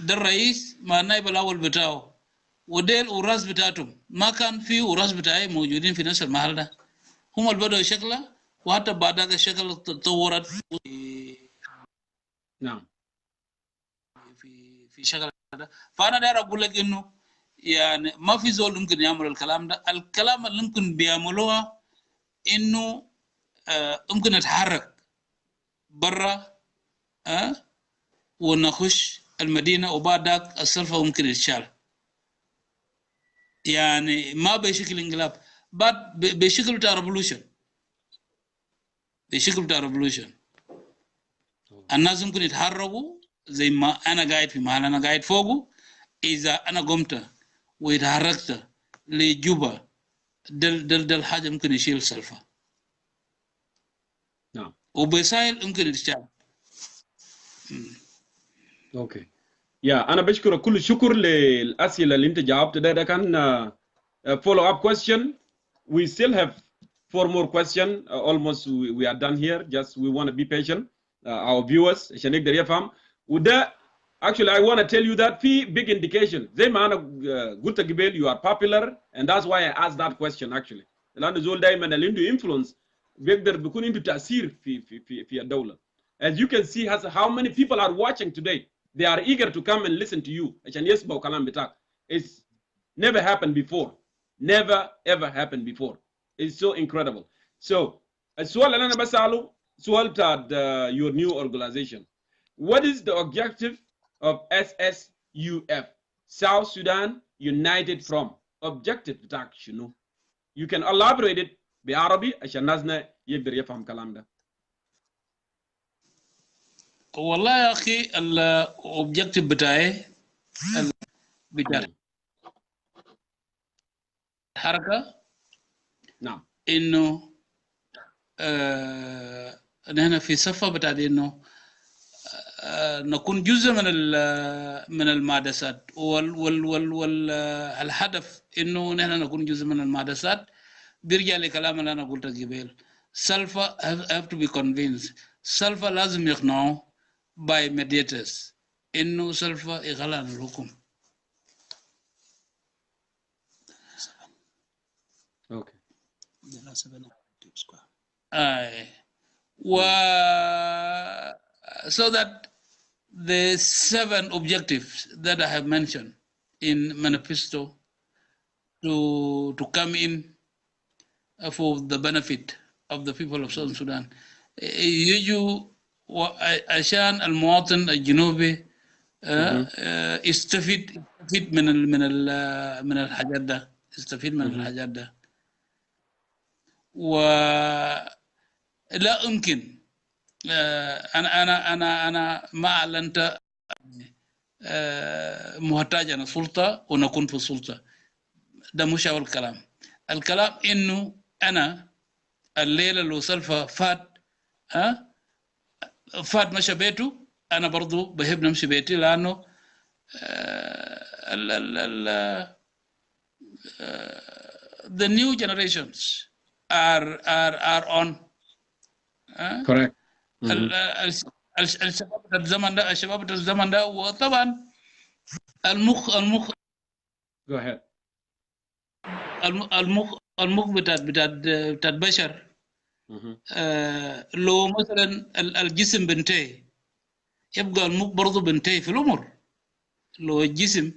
ده الرئيس مع النائب الأول بتاعه وديل وراس بتاعتهم ما كان في وراس بتاعي موجودين في نفس المحل ده. هم اللي بدأوا شكله، وحتى بعد ذلك الشكل تطورت
نعم.
في شكل ده. فأنا داير أقول لك إنه يعني ما في زول ممكن يعمل الكلام ده. الكلام اللي ممكن بيعملوها إنه ممكن نتحرك برا ونخش المدينة، وبعد ذاك السلفة ممكن يتشال. يعني ما بشكل انقلاب، بعد بشكل بتاع ريفولوشن، بشكل بتاع ريفولوشن. الناس ممكن يتحركوا زي ما انا قاعد في محل انا قاعد فوقه. اذا انا قمت وتحركت لجوبا، دل حاجه ممكن يشيل سلفه.
نعم.
وبسائل ممكن يتشال.
اوكي. يا انا بشكرك كل الشكر للاسئله اللي انت جاوبت. ده كان follow up question. We still have 4 more questions. Almost we are done here. Just we want to be patient. Our viewers عشان يقدر يفهم. وده actually I want to tell you that في big indication. زي ما انا قلت قبل you are popular, and that's why I asked that question actually. لأنه زول دايما اللي عنده influence بيقدر بيكون عنده تأثير في الدولة. As you can see how many people are watching today. They are eager to come and listen to you عشان يسمعوا كلام بتاعك. It's never happened before. Never ever happened before. It's so incredible. So السؤال اللي أنا بسأله سؤال بتاع your new organization. What is the objective of SSUF, South Sudan United Front? Objective بتاعك شنو؟ You can elaborate it بعربي عشان ناسنا يقدر يفهم كلام ده.
والله يا اخي الاوبجيكتيف بتاعي بتاع الحركه
نعم.
انه نحن في صفه بتاع انه نكون جزء من المعدسات، والهدف انه نحن نكون جزء من المعدسات. بيرجع لكلام اللي انا قلته قبل. سلفا have to be convinced. سلفا لازم يقنعوا by mediators انه سلفا يغلى عن الحكم.
Okay.
So that the 7 objectives that I have mentioned in manifesto to come in for the benefit of the people of Southern Sudan. يجوا عشان المواطن الجنوبي يستفيد من الحاجات ده، يستفيد من الحاجات ده. ولا يمكن انا ما اعلنت محتاج انا سلطه ونكون في السلطه. ده مش اول كلام. الكلام انه انا الليله لو سلفى فات مشى بيته، انا برضو بحب نمشي بيتي، لانه the new generations are on.
Correct.
الشباب الزمن ده وطبعا المخ
Go ahead.
المخ بتاع البشر. لو مثلا الجسم بنتهي يبقى المخ برضه بنتهي في العمر. لو الجسم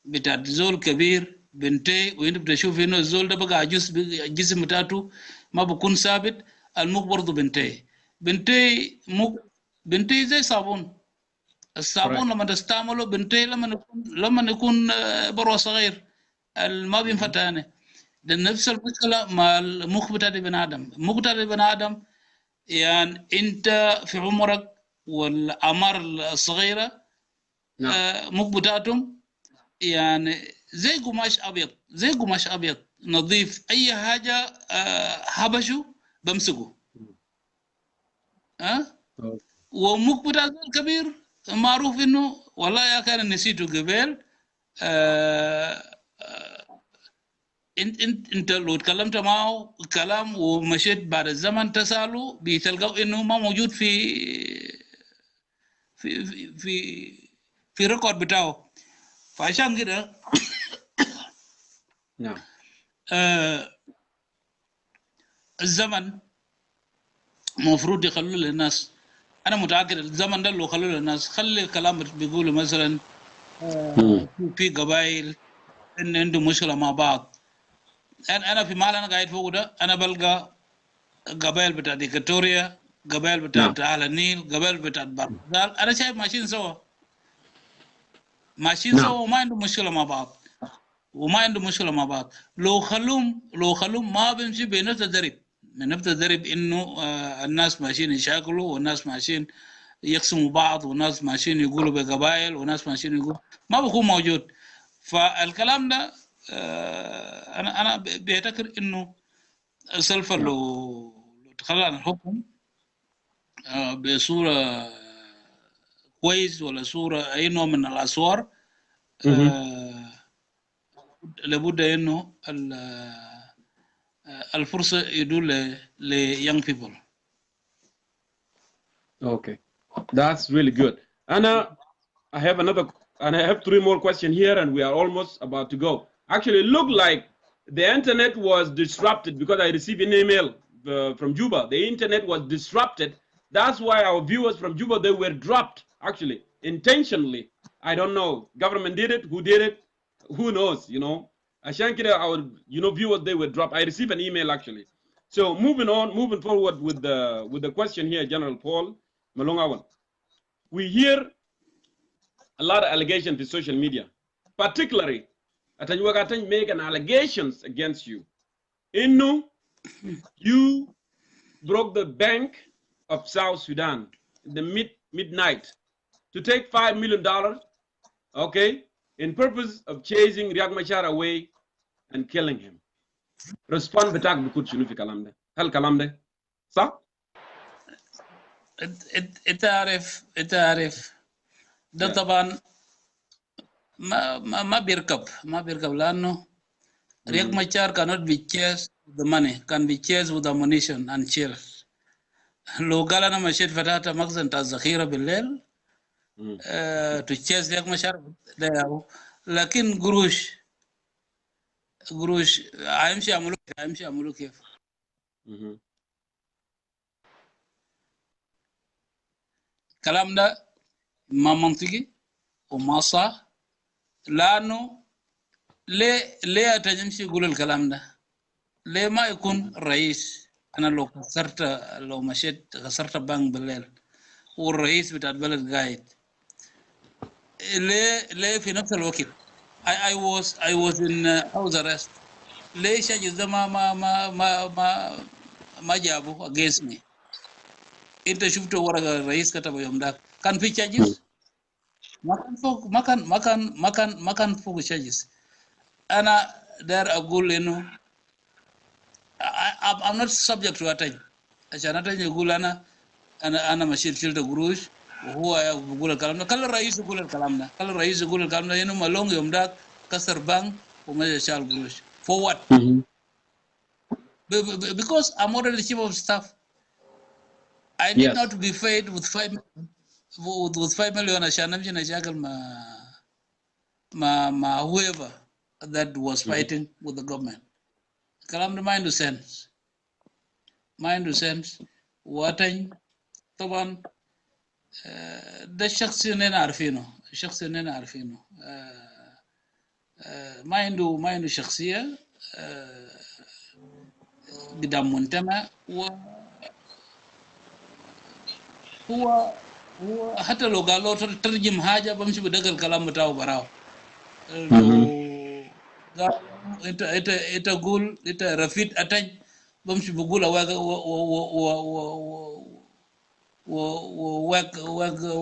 بتاع زول كبير بنتهي وانت بتشوف انه الزول ده بقى عجوز، الجسم بتاعته ما بكون ثابت، المخ برضه بنتهي زي صابون. الصابون لما تستعمله بنتهي لما يكون بروه صغير ما بينفع تاني. ده نفس المشكله مع المخ بتاع ابن ادم. المخ بتاع ابن ادم يعني انت في عمرك والاعمار الصغيره مخ بتاعتهم يعني زي قماش ابيض، زي قماش ابيض نظيف، اي حاجه حبشوا بمسكوا. ومخ بتاع الكبير معروف انه والله يا كان نسيته قبل. انت لو تكلمت معه كلام ومشيت بعد الزمن تساله بتلقوا انه ما موجود في في في في ريكورد بتاعه. فعشان كده
نعم.
الزمن مفروض يخلوا للناس. انا متاكد الزمن ده لو خلوا للناس خلي الكلام بيقولوا مثلا في قبائل ان عندهم مشكله مع بعض. انا في محل انا قاعد فوق ده انا بلقى قبائل بتاعت إيكواتوريا، قبائل بتاعت
نعم.
اهل النيل، قبائل بتاعت بارغال، انا شايف ماشيين سوا
نعم.
وما عندهم مشكله مع بعض وما عندهم مشكله مع بعض. لو خلوهم ما بيمشي بنفس الدرب، من نفس الدرب انه الناس ماشيين يشاكلوا والناس ماشيين يقسموا بعض والناس ماشيين يقولوا بقبائل والناس ماشيين يقولوا ما بيكون موجود. فالكلام ده انا بيعتقد انه سلفا
نعم.
لو تخلى عن الحكم بصوره كويس ولا صوره اي نوع من الاسوار لابد انه الفرصه يدول ل young people.
Okay, that's really good. Anna, I have another, and I have 3 more questions here, and we are almost about to go. Actually, it looked like the internet was disrupted because I received an email from Juba. The internet was disrupted. That's why our viewers from Juba, they were dropped, actually, intentionally. I don't know. Government did it. Who did it? Who knows, you know? Our, viewers, they were dropped. I received an email, actually. So moving forward with the question here, General Paul Malongawan. We hear a lot of allegations in social media, particularly Atanyuagatan make an allegations against you. Innu, you broke the bank of South Sudan in the midnight to take $5 million, okay, in purpose of chasing Riek Machar away and killing him. Respond batak bikut shunu fi kalam de. Hal kalam de? Sa?
انت عارف ده طبعا ما بيركب لانه ريك ماتشار cannot be chased with the money, can be chased with ammunition and shells. لو قال انا مشيت فتحت مخزن بتاع الذخيره بالليل to chase ريك ماتشار لكن قروش هيمشي يعملوا كيف؟ الكلام ده ما منطقي وما صح. لانه ليه تمشي يقول الكلام ده؟ ليه ما يكون رئيس؟ انا لو مشيت كسرت بنك بالليل والرئيس بتاع البلد قاعد، ليه في نفس الوقت I was in house arrest. ليش الجزء ده ما جابوا against me؟ انت شفت ورقه الرئيس كتبه يوم ده كان في charges؟ ما كان فوق charges. انا داير اقول انه I'm not subject to attention. عشان attention يقول انا مشيت شلت قروش وهو بيقول الكلام ده. خلي الرئيس يقول الكلام ده انه مالونج يوم ده كسر بنك وما شال قروش. For what? Because I'm already chief of staff. I need not to be paid with 5 million عشان نمشي نشاكل مع whoever that was fighting with the government. الكلام ده ما عنده sense. واتن طبعا ده الشخص اللي عارفينه ما عنده شخصية قدام منتمى. هو حتى لو قال له ترجم حاجة بمشي بدق الكلام بتاعه براو. لو انت قول انت رفيد اتج بمشي بقول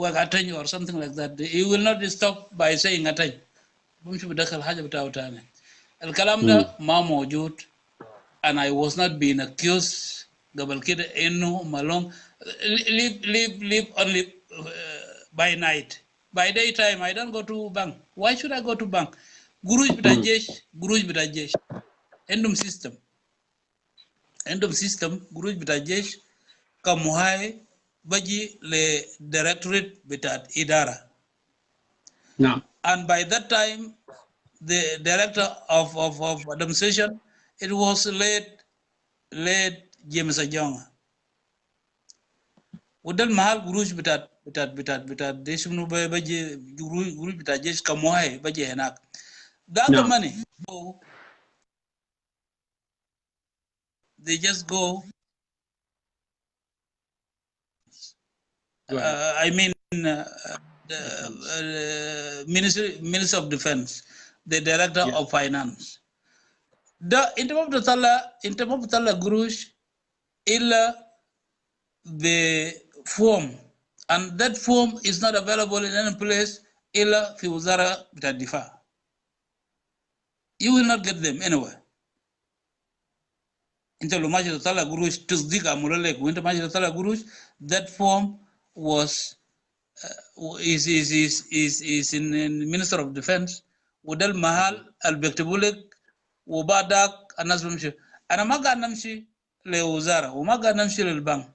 work attention or something like that. He will not stop by saying attention. بمشي بدخل حاجة بتاعه تاني. الكلام ده ما موجود. And I was not being accused قبل كده إنه مالون live only by night. By daytime I don't go to bank. Why should I go to bank? قروش بتاع الجيش. عندهم system قروش بتاع الجيش كمهاي بجي لديركتوريت بتاعت إدارة.
نعم.
And by that time the director of administration, it was late James Ajong. Wadal mahal guruj bitat desumnu baje guruj bitat jesh kamoy baje henak. The other
Now,
money, they just go.
go ahead.
I mean, the Minister of Defense, the Director
Yeah.
of Finance. The in terms of the Tala Gurush, illa the form, and that form is not available in any place. Illa fi wizara bita difa. You will not get them anywhere. Inta lo maji Tala Gurush tusdika mulale ku inta maji Tala Gurush, that form was is in Minister of Defense. ودل mahal البكتبولك وبعدك الناس بمشي. أنا ما قاعد نمشي لوزارة وما قاعد نمشي للبنك.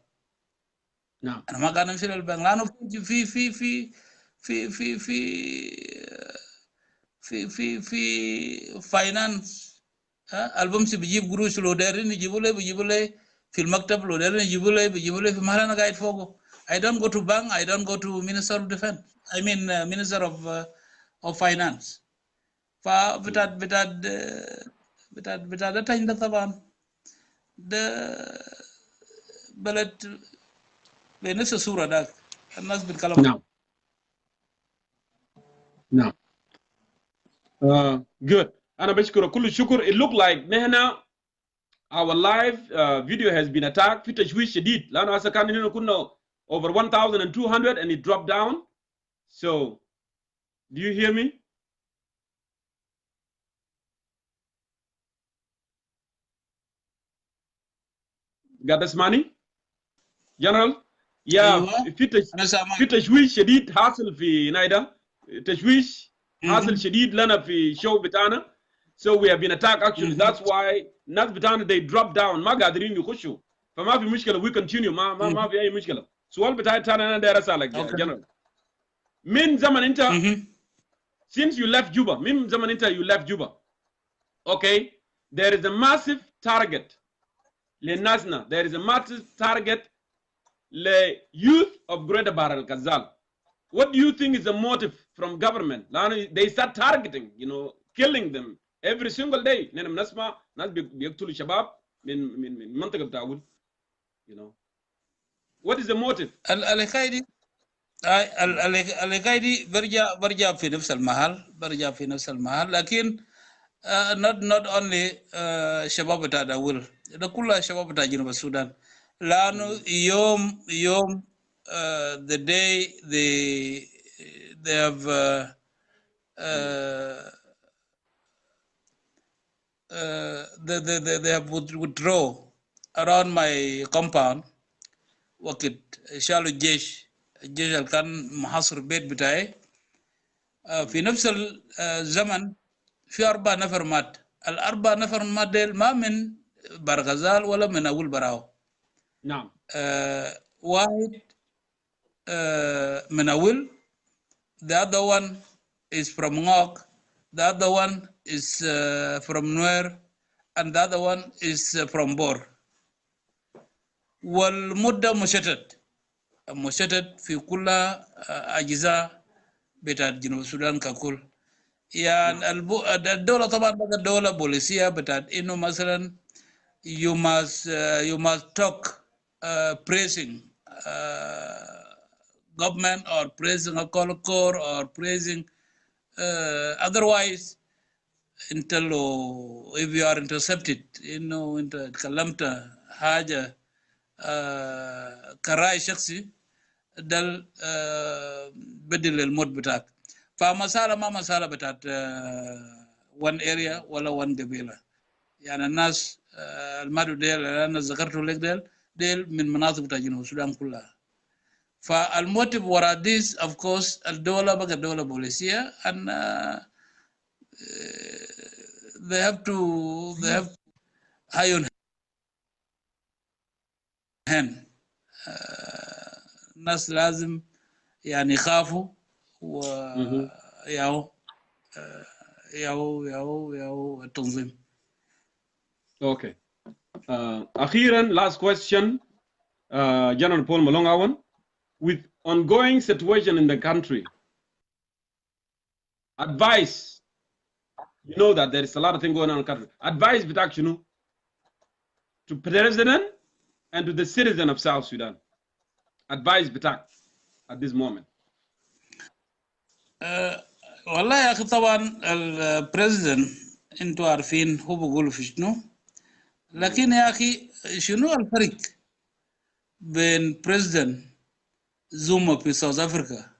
Now,
أنا ما قاعد نمشي للبنك لأنه في فاينانس. البمشي بيجيب قروش لو دارين يجيبوا لي في المكتب لو دارين يجيبوا لي في محل أنا قاعد فوقه. I don't go to bank. I don't go to Minister of Defense. I mean Minister of Finance. فبتاعت ده تاني ده طبعا ده بلد بنفس الصورة ده الناس بتتكلم.
now, now. Good. أنا بشكر كل الشكر. It look like نحن our live video has been attacked. في تشويش شديد لأنه هسه كان هنا كنا over 1,200 and it dropped down. So, do you hear me? Got this money? General? Yeah, في تشويش شديد حاصل في نايدا. تشويش حاصل شديد لنا في show بتاعنا. So we have been attacked actually. That's why ناس بتاعنا they drop down ما قادرين يخشوا. فما في مشكلة. We continue. ما في أي مشكلة. سؤال بتاعي أنا داير أسألك General. من زمن أنت since you left Juba, من زمن أنت you left Juba. Okay, there is a massive target للناسنا. There is a massive target the youth of Greater Bahr el Ghazal. What do you think is the motive from government? They start targeting, killing them every single day. ناس بيقتلوا شباب من منطقة بتاعول. What is the motive?
القايدي برجع في نفس المحل لكن not only شباب بتاع داول ده كلها شباب بتاع جنوب السودان لأنه يوم the day they have they have withdraw around my compound وقت شالوا الجيش اللي كان محاصر البيت بتاعي في نفس الزمن في 4 نفر مات. ال4 نفر مات ديل ما من برغزال ولا من أول براو.
نعم.
واحد من أول. The other one is from Ngok. The other one is from Nuer. And the other one is from Bor. والمدة مشتت في كل أجزاء بتاعت جنوب السودان ككل. يعني الدولة طبعا بقت دولة بوليسية بتاعت إنه مثلا you must talk praising government or praising a core or praising otherwise until if you are intercepted إنه أنت تكلمت حاجة كرأي شخصي دل بدل الموت بتاعك. فمسألة ما مسألة بتاعت one area ولا one قبيلة. يعني الناس المادو ديل أنا ذكرته لك ديل من مناطق بتاع جنوب السودان كلها. فالموتيف وراء this of course الدولة بقى دولة بوليسية and they have high on hand. الناس لازم يعني يخافوا وياو ياو التنظيم.
Okay. أخيرا, last question, General Paul Malongawan, with ongoing situation in the country, advice, you know that there is a lot of things going on in the country. Advice to President and to the citizen of South Sudan. Advice at this moment.
والله يا أخي طبعا البريزيدنت انتوا عارفين هو بيقولوا في شنو، لكن يا أخي شنو الفرق بين بريزيدنت زوما في ساوث أفريقيا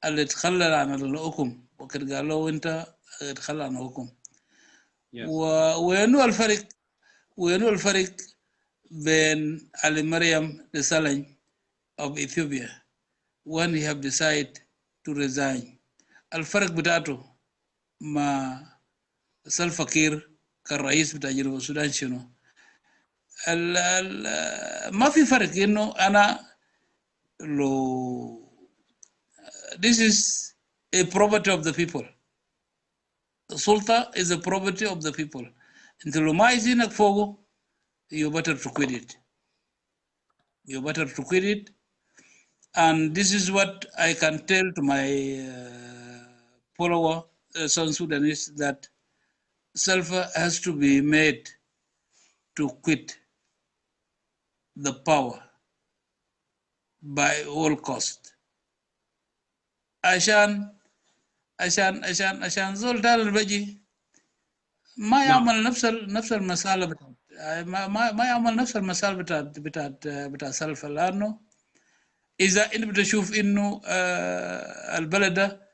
اللي تخلى عن الحكم وكده قال له انت تخلى عن الحكم، وينو الفرق بين علي مريم دسالين of Ethiopia when he have decided to resign. الفرق بتاعته مع سلفا كير كالرئيس بتاع جنوب السودان شنو؟ ما في فرق انه انا لو this is a property of the people. السلطة is a property of the people. انت لو ما عايزينك فوقه you better to quit it. You better to quit it. And this is what I can tell to my follower, South Sudanese, that Salva has to be made to quit the power by all cost. عشان زول تاني بيجي ما يعمل نفس المسألة بتاعت ما يعمل نفس المسألة بتاعت سلفا، لأنه إذا أنت بتشوف إنه البلد ده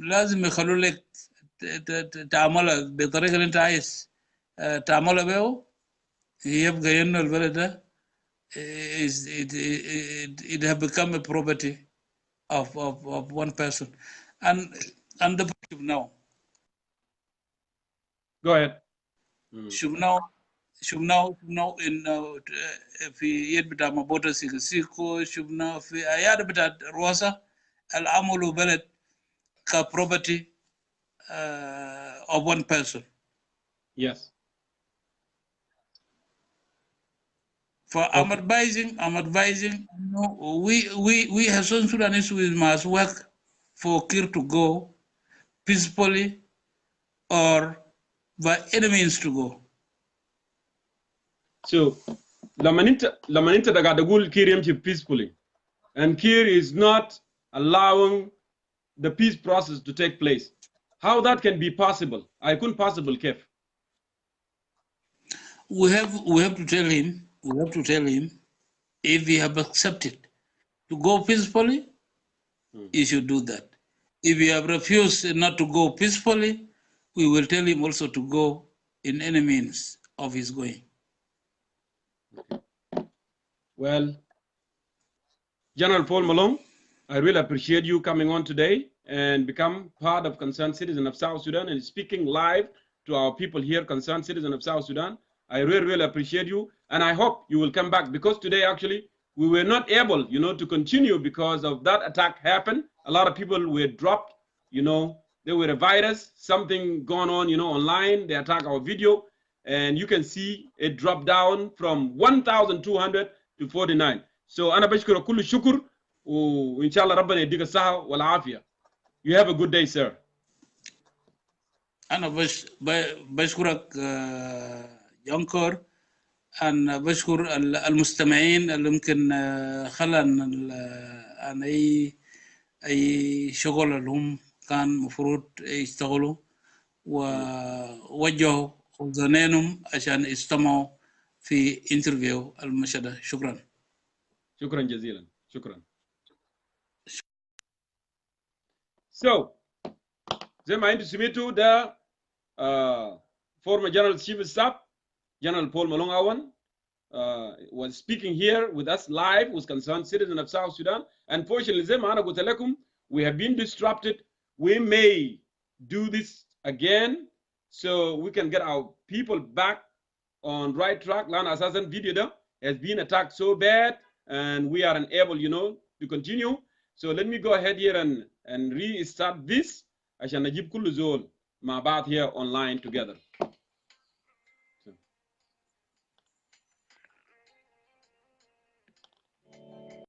لازم يخلوا لك تعملها بطريقة اللي أنت عايز تعملها بيه، يبقى إنه البلد ده it have become a property of one person, and the should know.
Go ahead.
should know in في يد بتاع مبوتا سيكو شفنا في أياد بتاع روسا العملوا بلد ك property of one person.
Yes.
For I'm advising, we as South Sudanese, we must work for Kir to go peacefully or by any means to go.
So, لما انت قاعد تقول كير يمشي peacefully, and Kir is not allowing the peace process to take place, how that can be possible? هيكون possible كيف؟
We have to tell him if he have accepted to go peacefully, he should do that. If he have refused not to go peacefully, we will tell him also to go in any means of his going.
Well, General Paul Malone, I really appreciate you coming on today and become part of Concerned Citizen of South Sudan and speaking live to our people here, Concerned Citizen of South Sudan. I really appreciate you, and I hope you will come back, because today actually we were not able, to continue because of that attack happened. A lot of people were dropped, there were a virus, something going on, online. They attack our video, and you can see it dropped down from 1,200 to 49. So أنا بشكر كل الشكر وإن شاء الله ربنا يديك الصحة والعافية. You have a good day, sir.
أنا بشكرك جونكور، أنا بشكر المستمعين اللي ممكن خلنا عن أي شغل اللي هم كان مفروض يشتغلوا ووجهوا أذنهم عشان يستمعوا في انترفيو المشهد. شكرا
جزيلا. شكرا. So, زي ما انتم سمعتوا ده former General Chief of Staff General Paul Malong Awan was speaking here with us live with Concerned Citizen of South Sudan. Unfortunately, زي ما أنا قلت لكم, we have been disrupted. We may do this again so we can get our people back on right track. Lana Assassin video da has been attacked so bad and we are unable, to continue. So let me go ahead here and restart this عشان نجيب كل زول مع بعض here online together.